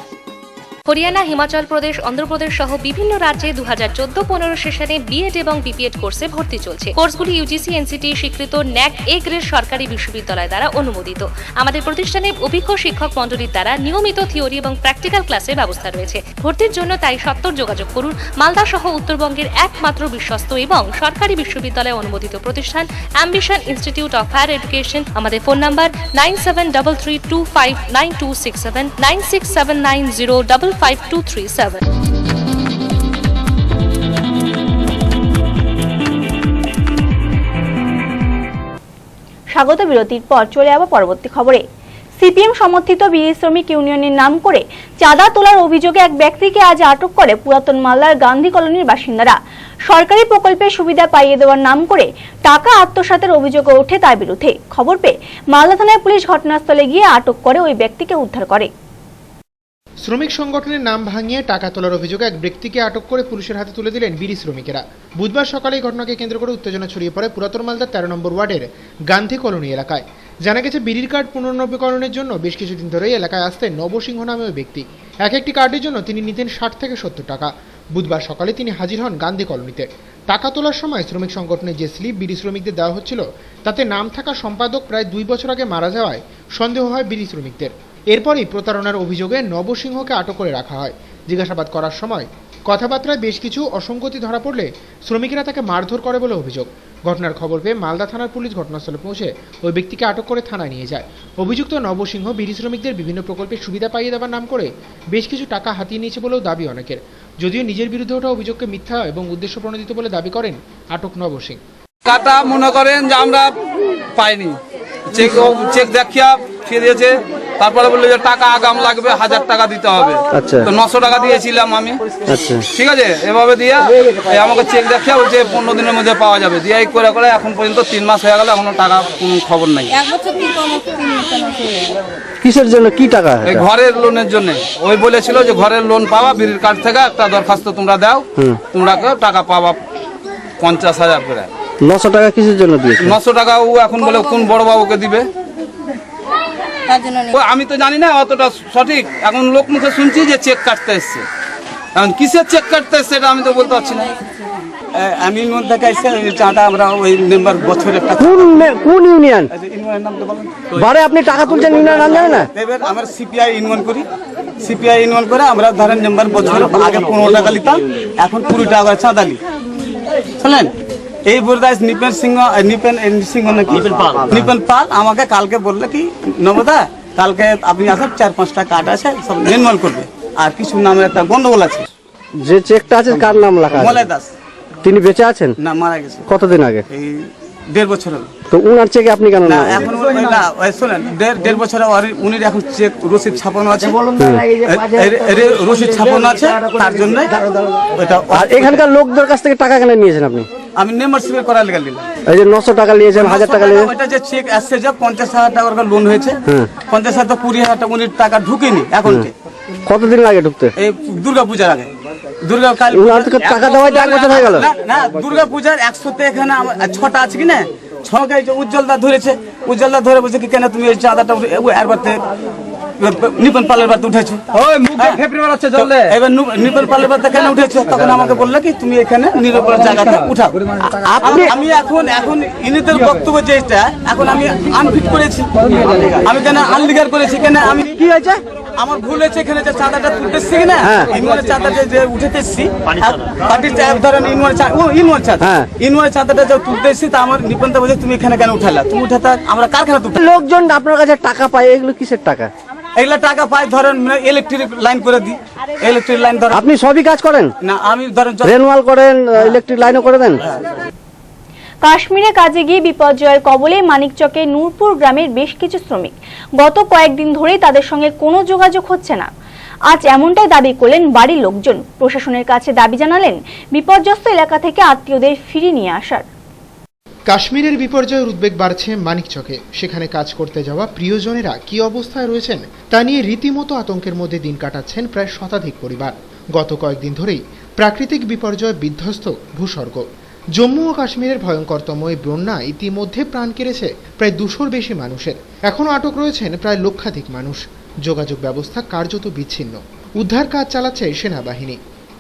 [SPEAKER 10] হরিয়ানা, হিমাচল প্রদেশ, অন্ধ্রপ্রদেশ সহ বিভিন্ন রাজ্যে 2014-15 সেশনে বিএড এবং বিপিএড কোর্সে ভর্তি চলছে। কোর্সগুলি ইউজিসি এনসিটি স্বীকৃত ন্যাক এ গ্রেড সরকারি বিশ্ববিদ্যালয় দ্বারা অনুমোদিত। আমাদের প্রতিষ্ঠানে অভিজ্ঞ শিক্ষক মণ্ডলীর দ্বারা নিয়মিত থিওরি এবং প্র্যাকটিক্যাল ক্লাসের ব্যবস্থা রয়েছে। ভর্তির জন্য তাই সত্বর যোগাযোগ করুন মালদা সহ উত্তরবঙ্গের একমাত্র বিশ্বস্ত এবং সরকারি বিশ্ববিদ্যালয় অনুমোদিত প্রতিষ্ঠান Ambition Institute of Higher Education. আমাদের ফোন নাম্বার 9733259267 9679055237।
[SPEAKER 1] স্বাগত বিরতির পর চলে যাবো পরবর্তী খবরে। সিপিএম সমর্থিত বিড়ি শ্রমিক ইউনিয়নের নাম করে চাঁদা তোলার অভিযোগে এক ব্যক্তিকে আজ আটক করে পুরাতন মালদার গান্ধী কলোনির বাসিন্দারা। সরকারি প্রকল্পের সুবিধা পাইয়ে দেওয়ার নাম করে টাকা আত্মসাতের অভিযোগ ওঠে তার বিরুদ্ধে। খবর পেয়ে মালদা থানায় পুলিশ ঘটনাস্থলে গিয়ে আটক করে ওই ব্যক্তিকে উদ্ধার করে।
[SPEAKER 3] শ্রমিক সংগঠনের নাম ভাঙিয়ে টাকা তোলার অভিযোগে এক ব্যক্তিকে আটক করে পুলিশের হাতে তুলে দিলেন বিড়ি শ্রমিকেরা। বুধবার সকালে এই ঘটনাকে কেন্দ্র করে উত্তেজনা ছড়িয়ে পড়ে পুরাতন মালদার 13 নম্বর ওয়ার্ডের গান্ধী কলোনি এলাকায়। জানা গেছে বিড়ির কার্ড পুনর্নবীকরণের জন্য বেশ কিছুদিন ধরেই এলাকায় আসতেন নবসিংহ নামে ওই ব্যক্তি। এক একটি কার্ডের জন্য তিনি নিতেন 60 থেকে 70 টাকা। বুধবার সকালে তিনি হাজির হন গান্ধী কলোনিতে। টাকা তোলার সময় শ্রমিক সংগঠনের যে স্লিপ বিড়ি শ্রমিকদের দেওয়া হচ্ছিল তাতে নাম থাকা সম্পাদক প্রায় 2 বছর আগে মারা যাওয়ায় সন্দেহ হয় বিড়ি শ্রমিকদের। এরপরই প্রতারণার অভিযোগে নবসিংহকে আটক করে রাখা হয়। জিজ্ঞাসাবাদ করার সময় কথাবার্তায় বেশ কিছু অসঙ্গতি ধরা পড়লে শ্রমিকেরা তাকে মারধর করে বলে অভিযোগ। ঘটনার খবর পেয়ে মালদা থানার পুলিশ ঘটনাস্থলে পৌঁছে ওই ব্যক্তিকে আটক করে থানায় নিয়ে যায়। অভিযুক্ত নবসিংহ বিড়ি শ্রমিকদের বিভিন্ন প্রকল্পের সুবিধা পাইয়ে দেওয়ার নাম করে বেশ কিছু টাকা হাতিয়ে নিয়েছে বলেও দাবি অনেকের। যদিও নিজের বিরুদ্ধে ওঠা অভিযোগকে মিথ্যা এবং উদ্দেশ্য প্রণোদিত বলে দাবি করেন আটক নবসিংহ।
[SPEAKER 13] টাকা মনে করেন যে আমরা পাইনি, চেক দেখিয়া ফিরে দিয়েছে। তারপরে বললো যে টাকা আগাম লাগবে, 1000 টাকা দিতে হবে। তো 900 টাকা দিয়েছিলাম আমি। ঠিক আছে, এভাবে দিয়ে আমাকে চেক দেখিয়া বলছে 15 দিনের মধ্যে পাওয়া যাবে। দিয়ে এই করে করে এখন পর্যন্ত 3 মাস হয়ে গেল, এখনো টাকা কোনো খবর নাই।
[SPEAKER 5] কিসের জন্য, কি টাকা?
[SPEAKER 13] এই ঘরের লোনের জন্য। ওই বলেছিল যে ঘরের লোন পাওয়া, বিড়ির কার্ড থেকে একটা দরখাস্ত তোমরা দাও, তোমরা টাকা পাওয়া 50,000 করে।
[SPEAKER 5] 900 টাকা কিসের জন্য দিয়েছে?
[SPEAKER 13] 900 টাকা ও এখন বলে কোন বড় বাবুকে দিবে। আমি তো জানি না অতটা সঠিক। এখন লোক মুখে শুনছি যে চেক কাটতে এসছে, এখন কিসের চেক কাটতে এসছে এটা আমি তো বলতে পারছি না।
[SPEAKER 15] আমি মধ্যে কাইছে চাঁদা আমরা ওই মেম্বার বছর একটা
[SPEAKER 5] কোন ইউনিয়ন বারে আপনি টাকা তুলছেন, ইউনিয়ন নাম জানেন না?
[SPEAKER 15] এবার আমরা সিপিআই ইউনিয়ন করি, সিপিআই ইউনিয়ন করে আমরা ধরেন মেম্বার বছর আগে 15 টাকা নিতাম, এখন 20 টাকা চাঁদা নি। শুনলেন, এই বোরদাস নিপেন সিংহ নাকি নিপেন পাল আমাকে কালকে বললে কি নবদা কালকে আপনি আসেন 4-5টা কার্ড আছে সব নির্মল করবে, আর কিছু নামের একটা গন্ডগোল আছে।
[SPEAKER 5] যে চেকটা আছে কার নাম লেখা?
[SPEAKER 15] মলয় দাস।
[SPEAKER 5] তিনি বেঁচে আছেন
[SPEAKER 15] না, মারা গেছে।
[SPEAKER 5] কতদিন আগে?
[SPEAKER 15] এই 1.5 বছর আগে।
[SPEAKER 5] তো উনার চেকে আপনি কেন?
[SPEAKER 15] না এখন না শুনেন, 1.5 বছর উনি এখন চেক রসিদ ছাপানো আছে, রসিদ ছাপানো আছে, তার জন্য।
[SPEAKER 5] আর এখানকার লোকদের কাছ থেকে টাকা কেন নিয়েছেন আপনি?
[SPEAKER 15] আমি মেম্বারশিপের করার লেগে নিলাম।
[SPEAKER 5] এই যে 900 টাকা নিয়েছেন, 1000 টাকা নিয়েছেন,
[SPEAKER 15] ওইটা যে চেক আসছে যে 50,000 টাকার লোন হয়েছে, 50,000 তো 20,000 টাকা উনি টাকা ঢুকেনি অ্যাকাউন্টে।
[SPEAKER 5] কতদিন লাগে ঢুকতে?
[SPEAKER 15] এই দুর্গা পূজার আগে। দুর্গা কাল
[SPEAKER 5] টাকা দেওয়ায় 1 বছর হয়ে গেল।
[SPEAKER 15] না, দুর্গা পূজার 100তে এখানে 6টা আছে কি না, 6টা উজ্জ্বলদা ধরেছে। উজ্জ্বলদা ধরে বলছে কি কেন তুমি এই চাঁদাটা এর বাড়তে নিপন পালের বাড়তে উঠেছো, এবার নিপন পালের বাড়তে কেন উঠেছো? তখন আমাকে বললে কি তুমি এখানে নিরপরাধ জায়গাতে উঠাও। আমি এখন ইনিদের বক্তব্য যেটা এখন আমি আনফিট করেছি, আমি কেন আনলিগার করেছি, কেন আমি কি হয়েছে আমার ভুল হয়েছে। এখানে যে চাঁদাটা তুলতেছি কিনা, ইনওয়ার চাঁদাটা যে উঠেতেছি পার্টির ধরেন ইনওয়ার চাঁদাটা যে তুলতেছি, তা আমার নিপনটা বলছে তুমি এখানে কেন উঠালা, তুমি উঠাতা আমরা কারখানা তুলতে।
[SPEAKER 5] লোকজন আপনার কাছে টাকা পায়, এগুলো কিসের টাকা?
[SPEAKER 15] এগুলা টাকা পাই ধরেন ইলেকট্রিক লাইন করে দিই, ইলেকট্রিক লাইন ধরেন।
[SPEAKER 5] আপনি সবই কাজ করেন?
[SPEAKER 15] না, আমি ধরেন
[SPEAKER 5] রেনওয়াল করেন, ইলেকট্রিক লাইনও করে দেন।
[SPEAKER 1] কাশ্মীরে কাজে গিয়ে বিপর্যয়ের কবলে মানিকচকে নূরপুর গ্রামের বেশ কিছু শ্রমিক। গত কয়েকদিন ধরেই তাদের সঙ্গে কোনো যোগাযোগ হচ্ছে না। আজ এমনটাই দাবি করলেন বাড়ির লোকজন। প্রশাসনের কাছে দাবি জানালেন বিপর্যস্ত এলাকা থেকে আত্মীয়দের ফিরিয়ে নিয়ে আসার।
[SPEAKER 3] কাশ্মীরের বিপর্যয়ের উদ্বেগ বাড়ছে মানিকচকে। সেখানে কাজ করতে যাওয়া প্রিয়জনেরা কি অবস্থায় রয়েছেন তা নিয়ে রীতিমতো আতঙ্কের মধ্যে দিন কাটাচ্ছেন প্রায় শতাধিক পরিবার। গত কয়েকদিন ধরেই প্রাকৃতিক বিপর্যয় বিধ্বস্ত ভূস্বর্গ। জম্মু ও কাশ্মীরের ভয়ঙ্করতম এই বন্যা ইতিমধ্যে প্রাণ কেড়েছে প্রায় 200-র বেশি মানুষের। এখনও আটক রয়েছেন প্রায় লক্ষাধিক মানুষ। যোগাযোগ ব্যবস্থা কার্যত বিচ্ছিন্ন। উদ্ধার কাজ চালাচ্ছে সেনাবাহিনী।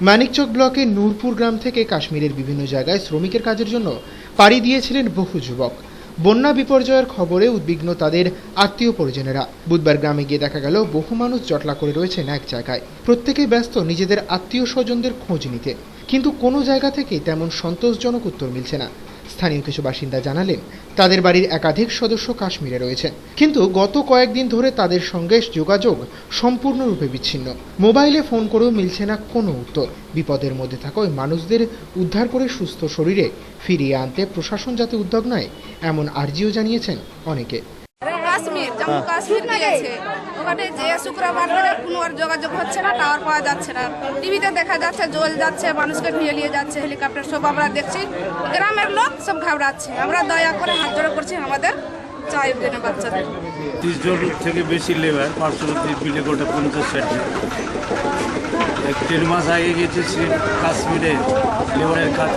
[SPEAKER 3] মানিকচক ব্লকের নূরপুর গ্রাম থেকে কাশ্মীরের বিভিন্ন জায়গায় শ্রমিকের কাজের জন্য পাড়ি দিয়েছিলেন বহু যুবক। বন্যা বিপর্যয়ের খবরে উদ্বিগ্ন তাদের আত্মীয় পরিজনেরা। বুধবার গ্রামে গিয়ে দেখা গেল বহু মানুষ জটলা করে রয়েছেন এক জায়গায়। প্রত্যেকেই ব্যস্ত নিজেদের আত্মীয় স্বজনদের খোঁজ নিতে, কিন্তু কোনো জায়গা থেকে তেমন সন্তোষজনক উত্তর মিলছে না। স্থানীয় কিছু বাসিন্দা জানালেন তাদের বাড়ির একাধিক সদস্য কাশ্মীরে রয়েছেন, কিন্তু গত কয়েকদিন ধরে তাদের সঙ্গে যোগাযোগ সম্পূর্ণরূপে বিচ্ছিন্ন। মোবাইলে ফোন করেও মিলছে না কোনো উত্তর। বিপদের মধ্যে থাকা ওই মানুষদের উদ্ধার করে সুস্থ শরীরে ফিরিয়ে আনতে প্রশাসন যাতে উদ্যোগ নেয়, এমন আর্জিও জানিয়েছেন অনেকে।
[SPEAKER 4] কাশ্মীর, জম্মু কাশ্মীর গিয়েছে, ওখানে যে শুক্রবার ধরে কোনো আর যোগাযোগ হচ্ছে না, টাওয়ার পাওয়া যাচ্ছে না। টিভিতে দেখা যাচ্ছে জল যাচ্ছে, মানুষকে নিয়ে যাচ্ছে হেলিকপ্টার, সব আমরা দেখছি। গ্রামের লোক সব ঘাবড়াচ্ছে। আমরা দয়া করে হাত জোড়া করছি, আমাদের চাই দেন বাচ্চাদের।
[SPEAKER 6] 30 জন থেকে বেশি লেবার পার্শ্ববর্তী বিলে গোটা 50-60 1-1.5 মাস আগে গেছে কাশ্মীরে লেবারের কাজ,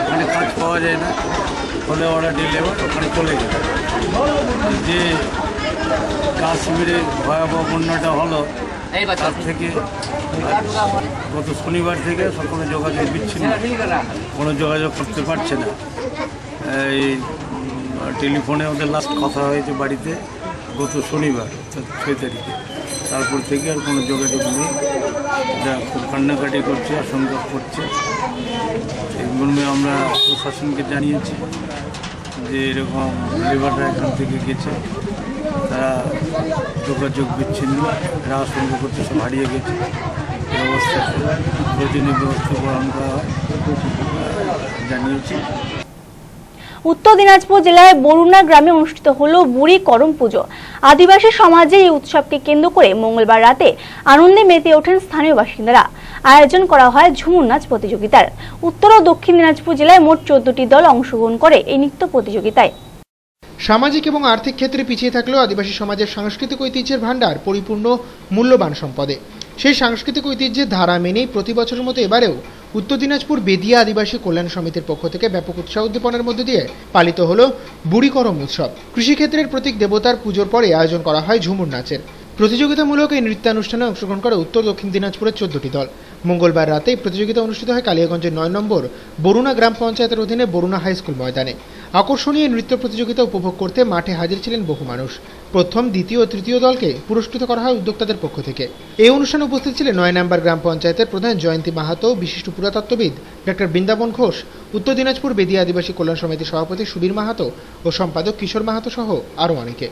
[SPEAKER 6] ওখানে কাজ পাওয়া যায় না, ফলে অলরেডি লেবার ওখানে চলে গেছে। যে কাশ্মীরে ভয়াবহ বন্যাটা হলো, তার থেকে গত শনিবার থেকে সকলে যোগাযোগ বিচ্ছিন্ন, কোনো যোগাযোগ করতে পারছে না। এই টেলিফোনে ওদের লাস্ট কথা হয়েছে বাড়িতে গত শনিবার 6 তারিখে, তারপর থেকে আর কোনো যোগাযোগ নেই। যা খুব কান্নাকাটি করছে, আশঙ্কা করছে। এই মর্মে আমরা প্রশাসনকে জানিয়েছি যে এরকম লেবাররা এখান থেকে গেছে, তারা যোগাযোগ বিচ্ছিন্ন, এরা আশঙ্কা করছে সব হারিয়ে গেছে। এই অবস্থাতে প্রয়োজনীয় ব্যবস্থা গ্রহণ করা হয় জানিয়েছি।
[SPEAKER 1] উত্তর দিনাজপুর জেলার বরুণা গ্রামে অনুষ্ঠিত হলো বুড়ি করম পুজো। আদিবাসী সমাজে এই উৎসবকে কেন্দ্র করে মঙ্গলবার রাতে আনন্দে মেতে ওঠেন স্থানীয় বাসিন্দারা। আয়োজন করা হয় ঝুমুর নাচ প্রতিযোগিতার। উত্তর ও দক্ষিণ দিনাজপুর জেলায় মোট 14টি দল অংশগ্রহণ করে এই নৃত্য প্রতিযোগিতায়।
[SPEAKER 3] সামাজিক এবং আর্থিক ক্ষেত্রে পিছিয়ে থাকলেও আদিবাসী সমাজের সাংস্কৃতিক ঐতিহ্যের ভাণ্ডার পরিপূর্ণ মূল্যবান সম্পদে। সেই সাংস্কৃতিক ঐতিহ্যের ধারা মেনেই প্রতি বছরের মতো এবারেও উত্তর দিনাজপুর বেদিয়া আদিবাসী কল্যাণ সমিতির পক্ষ থেকে ব্যাপক উৎসাহ উদ্দীপনার মধ্যে দিয়ে পালিত হল বুড়ি করম উৎসব। কৃষিক্ষেত্রের প্রতীক দেবতার পুজোর পরে আয়োজন করা হয় ঝুমুর নাচের। প্রতিযোগিতামূলক এই নৃত্যানুষ্ঠানে অংশগ্রহণ করে উত্তর দক্ষিণ দিনাজপুরের 14টি দল। মঙ্গলবার রাতে প্রতিযোগিতা অনুষ্ঠিত হয় কালিয়াগঞ্জের 9 নম্বর বরুণা গ্রাম পঞ্চায়েতের অধীনে বরুণা হাই স্কুল ময়দানে। আকর্ষণীয় নৃত্য প্রতিযোগিতা উপভোগ করতে মাঠে হাজির ছিলেন বহু মানুষ। প্রথম, দ্বিতীয় ও তৃতীয় দলকে পুরস্কৃত করা হয় উদ্যোক্তাদের পক্ষ থেকে। এই অনুষ্ঠানে উপস্থিত ছিলেন 9 নম্বর গ্রাম পঞ্চায়েতের প্রধান জয়ন্তী মাহাতো, বিশিষ্ট পুরাতত্ত্ববিদ ডক্টর বৃন্দাবন ঘোষ, উত্তর দিনাজপুর বেদিয়া আদিবাসী কল্যাণ সমিতির সভাপতি সুবীর মাহাতো ও সম্পাদক কিশোর মাহাতো সহ আরও অনেকে।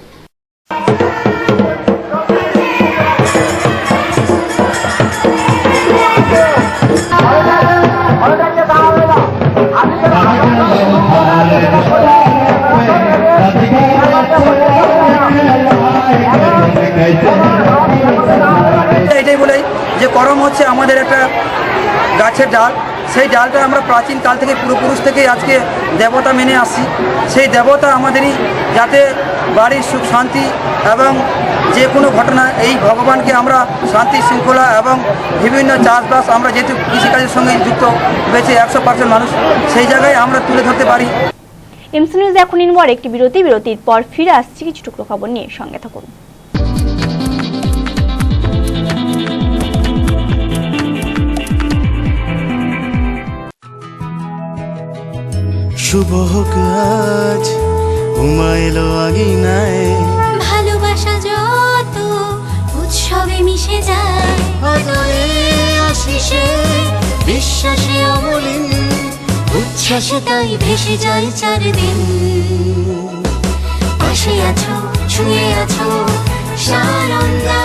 [SPEAKER 15] এটাই বলে যে করম হচ্ছে আমাদের একটা গাছের ডাল। সেই ডালটা আমরা প্রাচীন কাল থেকে পূর্বপুরুষ থেকে আজকে দেবতা মেনে আসছি। সেই দেবতা আমাদেরই যাতে বাড়ির সুখ শান্তি এবং যে কোনো ঘটনা, এই ভগবানকে আমরা শান্তি শৃঙ্খলা এবং বিভিন্ন চাষবাস, আমরা যেহেতু কৃষিকাজের সঙ্গে যুক্ত হয়েছে 100% মানুষ, সেই জায়গায় আমরা তুলে ধরতে পারি।
[SPEAKER 1] এমসি নিউজ এখন নিব একটি বিরতির পর ফিরে আসছি কিছু টুকরো খবর নিয়ে। সঙ্গে থাকুন।
[SPEAKER 25] শুভ হোক আজ ঘুমাইলো আগিনায়,
[SPEAKER 14] ভালোবাসা যত উৎসবে মিশে যায়,
[SPEAKER 25] আদরে আশিসে বিশ্বাসে অমলিন,
[SPEAKER 14] উচ্ছ্বাসে তাই ভেসে যায় চারদিন। পাশে আছো, ছুঁয়ে আছো, Sananda.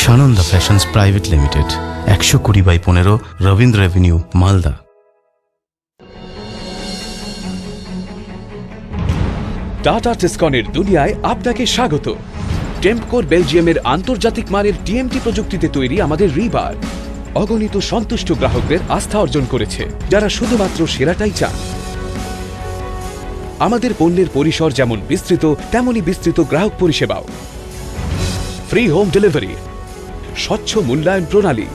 [SPEAKER 18] Sananda fashions private limited, 120/15 Rabindra avenue, Malda.
[SPEAKER 19] Tata টিসকনের দুনিয়ায় আপনাকে স্বাগত। টেম্পকোর বেলজিয়ামের আন্তর্জাতিক মানের টিএমটি প্রযুক্তিতে তৈরি আমাদের রিবার অগণিত সন্তুষ্ট গ্রাহকদের আস্থা অর্জন করেছে, যারা শুধুমাত্র সেরাটাই চান। আমাদের পণ্যের পরিসর যেমন বিস্তৃত, তেমনই বিস্তৃত গ্রাহক পরিষেবাও। ফ্রি হোম ডেলিভারি, স্বচ্ছ মূল্যায়ন প্রণালী,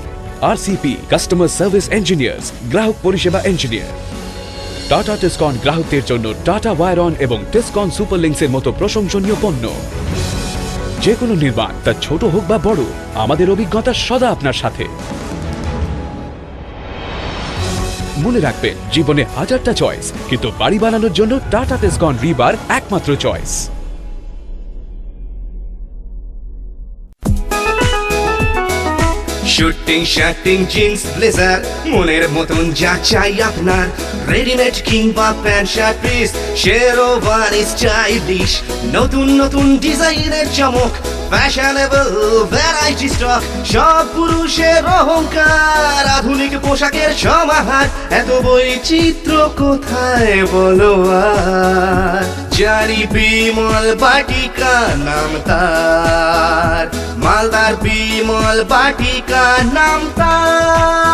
[SPEAKER 19] আরসিপি কাস্টমার সার্ভিস ইঞ্জিনিয়ার্স, গ্রাহক পরিষেবা ইঞ্জিনিয়ার। টাটা টিসকন গ্রাহকদের জন্য টাটা ওয়ারন এবং টিসকন সুপার লিঙ্কসের মতো প্রশংসনীয় পণ্য। যে কোনো নির্মাণ, তা ছোট হোক বা বড়, আমাদের অভিজ্ঞতা সদা আপনার সাথে। মনে রাখবেন, জীবনে হাজারটা চয়েস, কিন্তু বাড়ি বানানোর জন্য টাটা টেসকন রিবার একমাত্র চয়েস।
[SPEAKER 25] শুটিং শার্টিং জিন্স ব্লেজার মনের মতন যা চাই আপনার, রেডিমেড কিংবা pant shirt piece, sherwani stylish, নতুন নতুন ডিজাইনের চমক, ফ্যাশনেবল ভ্যারাইটি স্টক, সব পুরুষের অহংকার, আধুনিক পোশাকের সমাহার, এত বৈচিত্র্য কোথায় বলো আর, জারি বিমল বাটিকা নাম তার, মালদার বিমল বাটিকা নাম তার।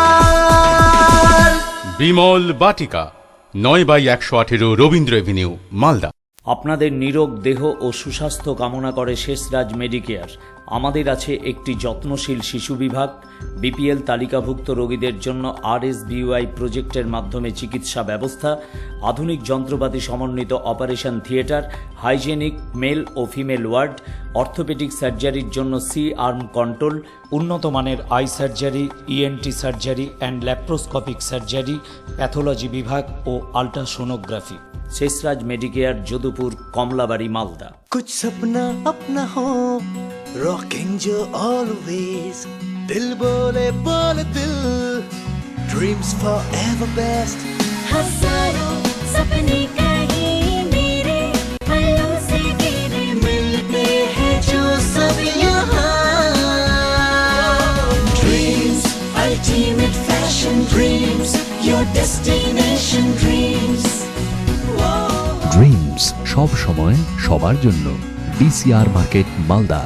[SPEAKER 26] বিমল বাটিকা 9/118 রবীন্দ্র এভিনিউ, মালদা।
[SPEAKER 11] আপনাদের নিরোগ দেহ ও সুস্বাস্থ্য কামনা করে শেষরাজ মেডিকেয়ার। আমাদের আছে একটি যত্নশীল শিশু বিভাগ, বিপিএল তালিকাভুক্ত রোগীদের জন্য RSBY প্রজেক্টের মাধ্যমে চিকিৎসা ব্যবস্থা, আধুনিক যন্ত্রপাতি সমন্বিত অপারেশন থিয়েটার, হাইজেনিক মেল ও ফিমেল ওয়ার্ড, অর্থোপেডিক সার্জারির জন্য C-আর্ম কন্ট্রোল, উন্নত মানের I surgery, ENT surgery and laparoscopic surgery, pathology বিভাগ ও আল্ট্রাসোনোগ্রাফি। শেষরাজ মেডিকেয়ার, যদুপুর, কমলাবাড়ি, মালদা।
[SPEAKER 25] कुछ सपना अपना हो, रॉकिंग जो ऑलवेज, दिल बोले बोले दिल, ड्रीम्स फॉरएवर बेस्ट,
[SPEAKER 14] हजारों सपने कहीं मेरे पलों से गिरे, मिलते हैं जो सब यहाँ, dreams ultimate fashion dreams, your destination dreams.
[SPEAKER 2] Dreams সব সময় সবার জন্য। DCR market, Malda.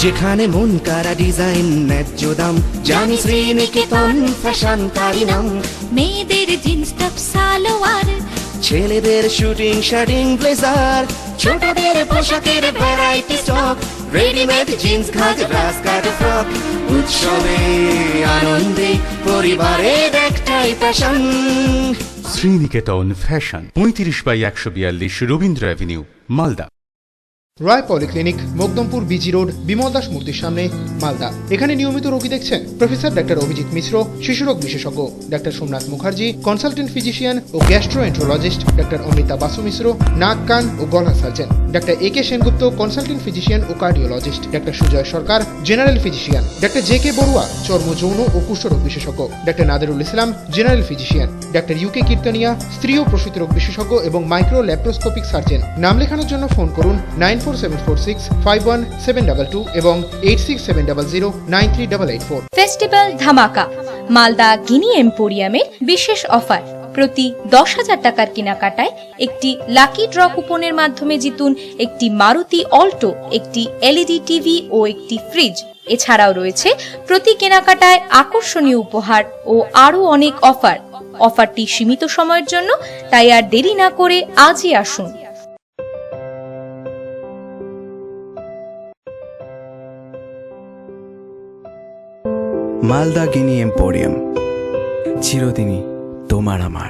[SPEAKER 25] যেখানে মন কারা ডিজাইন ন্যায্য দাম, জানি শ্রীনিকেতন ফ্যাশনকারী নাম,
[SPEAKER 14] মেয়েদের জিন্স টপ সালোয়ার,
[SPEAKER 25] ছেলেদের শুটিং শার্টিং ব্লেজার, ছোটদের পোশাকের variety stock, readymade jeans ghagra skirt frock, উৎসবে আনন্দে পরিবারের একটাই fashion.
[SPEAKER 26] Sriniketan fashion 35/142 Rabindra avenue, Malda.
[SPEAKER 3] Roy polyclinic, Makdumpur BG road, Bimal Das মূর্তির সামনে, মালদা। এখানে নিয়মিত রোগী দেখছেন প্রফেসর ডাক্তার অভিজিৎ মিশ্র, শিশুরোগ বিশেষজ্ঞ doctor Somnath Mukherjee, consultant physician ও গ্যাস্ট্রোএন্ট্রোলজিস্ট ডাক্তার অমৃতা বাসু মিশ্র, নাক কান ও গলা surgeon doctor AK Sengupta, consultant physician ও cardiologist doctor Sujoy Sarkar, general physician doctor JK Barua, চর্ম যৌন ও কুষ্ঠরোগ বিশেষজ্ঞ ডাক্তার নাদেরুল ইসলাম, জেনারেল ফিজিশিয়ান ডাক্তার UK কীর্তনিয়া, স্ত্রী ও প্রসূতি রোগ বিশেষজ্ঞ এবং মাইক্রো ল্যাপ্রোস্কোপিক সার্জন। নাম লেখানোর জন্য ফোন করুন 9474651722 এবং 8670093884।
[SPEAKER 12] ফেস্টিভ্যাল ধামাকা, মালদা গিনি এম্পোরিয়ামের বিশেষ অফার। প্রতি 10,000 টাকার কেনাকাটায় একটি লাকি ড্র কুপনের মাধ্যমে জিতুন একটি মারুতি অল্টো, একটি LED টিভি ও একটি ফ্রিজ। এছাড়াও রয়েছে প্রতি কেনাকাটায় আকর্ষণীয় উপহার ও আরও অনেক অফার। অফারটি সীমিত সময়ের জন্য, তাই আর দেরি না করে আজই আসুন।
[SPEAKER 25] মালদা গিনি এম্পোরিয়াম, চিরদিনই তোমার আমার।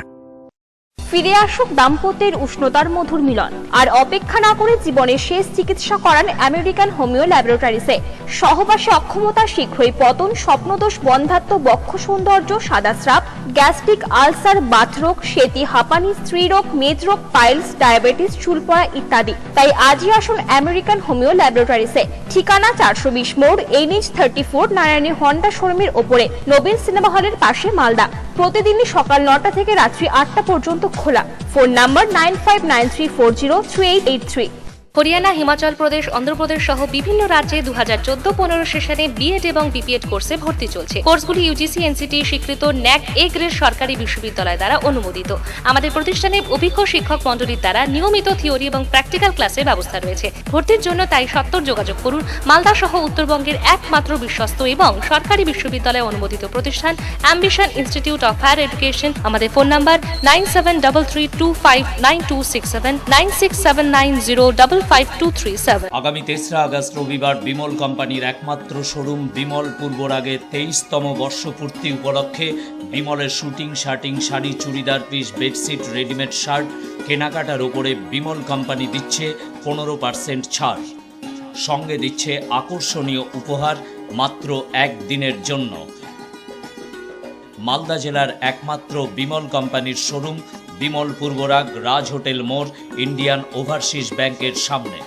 [SPEAKER 1] ফিরে আসুক দাম্পত্যের উষ্ণতার মধুর মিলন। আর অপেক্ষা না করে জীবনের শেষ চিকিৎসা করান আমেরিকান হোমিও ল্যাবরেটরিজে। সহবাসে অক্ষমতা, শীঘ্রই পতন, স্বপ্নদোষ, বন্ধ্যাত্ব, বক্ষ সৌন্দর্য, সাদা স্রাব, গ্যাস্ট্রিক আলসার, বাতরোগ, সেতি, হাঁপানি, স্ত্রীরোগ, মেদরোগ, পাইলস, ডায়াবেটিস, চুল পড়া ইত্যাদি। তাই আজই আসুন আমেরিকান হোমিও ল্যাবরেটরিজে। ঠিকানা 420 মোড়, NH 34, নারায়ণী হন্ডা শোরুমের ওপরে, নবীন সিনেমা হলের পাশে, মালদা। প্রতিদিনই সকাল 9টা থেকে রাত্রি 8টা পর্যন্ত খোলা। Phone number 9593403883।
[SPEAKER 10] হরিয়ানা, হিমাচল প্রদেশ, অন্ধ্রপ্রদেশ সহ বিভিন্ন রাজ্যে 2014-15 সেশনে বিএড এবং বিপিএড কোর্সে ভর্তি চলছে। কোর্সগুলি UGC NCT স্বীকৃত NAC A গ্রেড সরকারি বিশ্ববিদ্যালয় দ্বারা অনুমোদিত। আমাদের প্রতিষ্ঠানে অভিজ্ঞ শিক্ষক মণ্ডলীর দ্বারা নিয়মিত থিওরি এবং প্র্যাকটিক্যাল ক্লাসের ব্যবস্থা রয়েছে। ভর্তির জন্য তাই সত্বর যোগাযোগ করুন মালদা সহ উত্তরবঙ্গের একমাত্র বিশ্বস্ত এবং সরকারি বিশ্ববিদ্যালয় অনুমোদিত প্রতিষ্ঠান Ambition Institute of Higher Education. আমাদের ফোন নাম্বার 9733259267, 9679055237।
[SPEAKER 11] আগামী 3রা আগস্ট রবিবার বিমল কোম্পানির একমাত্র শোরুম বিমল পূর্বরাগে 23তম বর্ষপূর্তি উপলক্ষে বিমলের shooting shirting, sari, churidar piece, bedsheet, readymade shirt, কেনাকাটার উপরে বিমল কোম্পানি দিচ্ছে 15% ছাড়, সঙ্গে দিচ্ছে আকর্ষণীয় উপহার মাত্র একদিনের জন্য। মালদা জেলার একমাত্র বিমল কোম্পানির শোরুম বিমল পূর্বরাগ, রাজ হোটেল মোড়, ইন্ডিয়ান ওভারসিজ ব্যাংকের সামনে।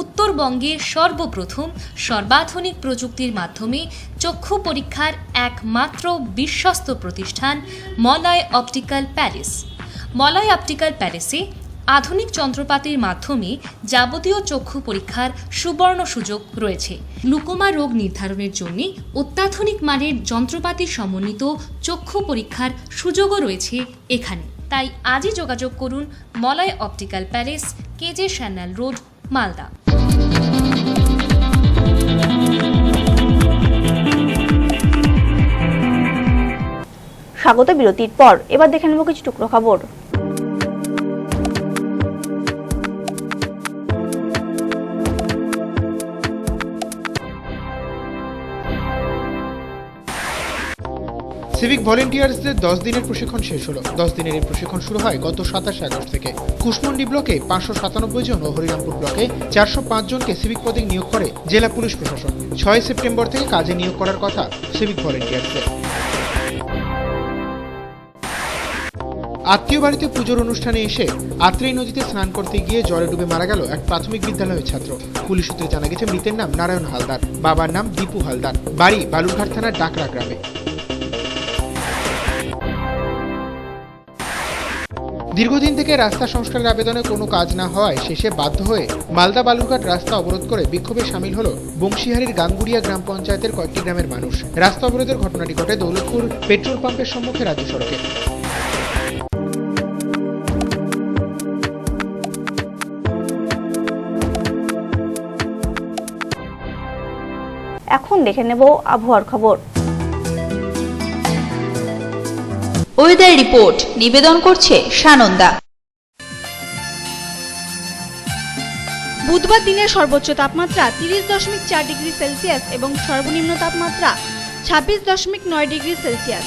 [SPEAKER 10] উত্তরবঙ্গে সর্বপ্রথম সর্বাধুনিক প্রযুক্তির মাধ্যমে চক্ষু পরীক্ষার একমাত্র বিশ্বস্ত প্রতিষ্ঠান Malay optical palace. Malay optical প্যালেসে আধুনিক যন্ত্রপাতির মাধ্যমে যাবতীয় চক্ষু পরীক্ষার সুবর্ণ সুযোগ রয়েছে। গ্লুকোমা রোগ নির্ধারণের জন্য অত্যাধুনিক মানের যন্ত্রপাতি সমন্বিত চক্ষু পরীক্ষার সুযোগও রয়েছে এখানে। তাই আজই যোগাযোগ করুন Malay optical palace, কেজে শ্যানাল road, Malda.
[SPEAKER 1] স্বাগত বিরতির পর এবার দেখে নেব কিছু টুকরো খবর।
[SPEAKER 3] সিভিক ভলেন্টিয়ার্সদের 10 দিনের প্রশিক্ষণ শেষ হলো। 10 দিনের এই প্রশিক্ষণ শুরু হয় গত 27 আগস্ট থেকে। কুশমন্ডি ব্লকে 597 জন ও হরিরামপুর ব্লকে 405 জনকে সিভিক পদে নিয়োগ করে জেলা পুলিশ প্রশাসন। 6 সেপ্টেম্বর থেকে কাজে নিয়োগ করার কথা সিভিক ভলেন্টিয়ার্সদের। আত্মীয় বাড়িতে পুজোর অনুষ্ঠানে এসে আত্রেই নদীতে স্নান করতে গিয়ে জলে ডুবে মারা গেল এক প্রাথমিক বিদ্যালয়ের ছাত্র। পুলিশ সূত্রে জানা গেছে মৃতের নাম নারায়ণ হালদার, বাবার নাম দীপু হালদার, বাড়ি বালুরঘাট থানার ডাকরা গ্রামে। দীর্ঘদিন থেকে রাস্তা সংস্কারের আবেদনে কোনো কাজ না হওয়ায় শেষে বাধ্য হয়ে মালদা বালুরঘাট রাস্তা অবরোধ করে বিক্ষোভে সামিল হলো বংশীহারির গাঙ্গুড়িয়া গ্রাম পঞ্চায়েতের কয়েকটি গ্রামের মানুষ। রাস্তা অবরোধের ঘটনাটি ঘটে দৌলতপুর পেট্রোল পাম্পের সম্মুখে রাজ্য সড়কে।
[SPEAKER 1] এখন দেখে নেব আবহাওয়ার খবর।
[SPEAKER 7] ওয়েদার রিপোর্ট নিবেদন করছে সানন্দা।
[SPEAKER 1] বুধবার দিনের সর্বোচ্চ তাপমাত্রা 30.4 ডিগ্রি সেলসিয়াস এবং সর্বনিম্ন তাপমাত্রা 26.9 ডিগ্রি সেলসিয়াস।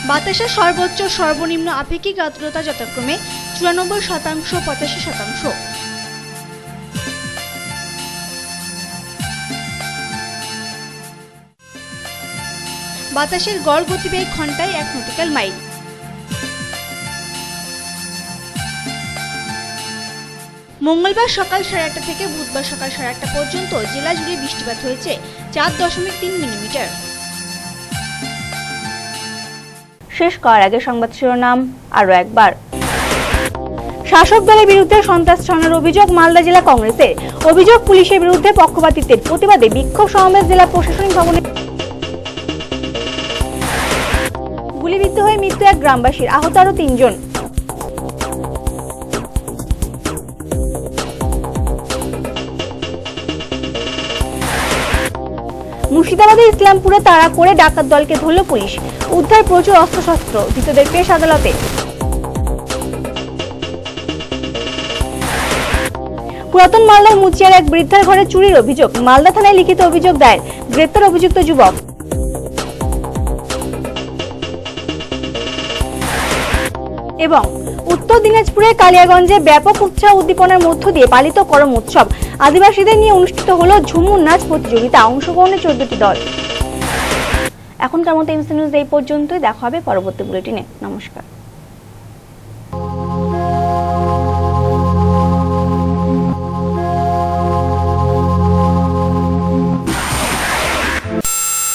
[SPEAKER 1] বাতাসের সর্বোচ্চ সর্বনিম্ন আপেক্ষিক আর্দ্রতা যথাক্রমে 94%, 85%। বাতাসের গড় গতিবেগ ঘন্টায় 1 নটিক্যাল মাইল। মঙ্গলবার সকাল 8:30 থেকে বুধবার সকাল 8:30 পর্যন্ত জেলা জুড়ে বৃষ্টিপাত হয়েছে 4.3 মিলিমিটার। শেষ করার আগে সংবাদ শিরোনাম আরো একবার। শাসক দলের বিরুদ্ধে সন্ত্রাস ছড়ানোর অভিযোগ মালদা জেলা কংগ্রেসের। অভিযোগ পুলিশের বিরুদ্ধে পক্ষপাতিত্বের প্রতিবাদে বিক্ষোভ সমাবেশ জেলা প্রশাসনিক ভবনে। গুলিবিদ্ধ হয়ে মৃত্যু এক গ্রামবাসীর, আহত আরো 3 জন। মুর্শিদাবাদের ইসলামপুরে তাড়া করে ডাকাত দলকে ধরল পুলিশ। উদ্ধার প্রচুর অস্ত্রশস্ত্র, ধৃতদের পেশ আদালতে। পুরাতন মালদার মুচিয়ার এক বৃদ্ধার ঘরে চুরির অভিযোগ। মালদা থানায় লিখিত অভিযোগ দায়ের, গ্রেপ্তার অভিযুক্ত যুবক। এবং উত্তর দিনাজপুরে কালিয়াগঞ্জে ব্যাপক উৎসাহ উদ্দীপনার মধ্য দিয়ে পালিত করম উৎসব। আদিবাসীদের নিয়ে অনুষ্ঠিত হলো ঝুমুর নাচ প্রতিযোগিতা, অংশগ্রহণে 14টি দল। এখনকার মতো এমসি নিউজ এই পর্যন্তই, দেখা হবে পরবর্তী বুলেটিনে। নমস্কার।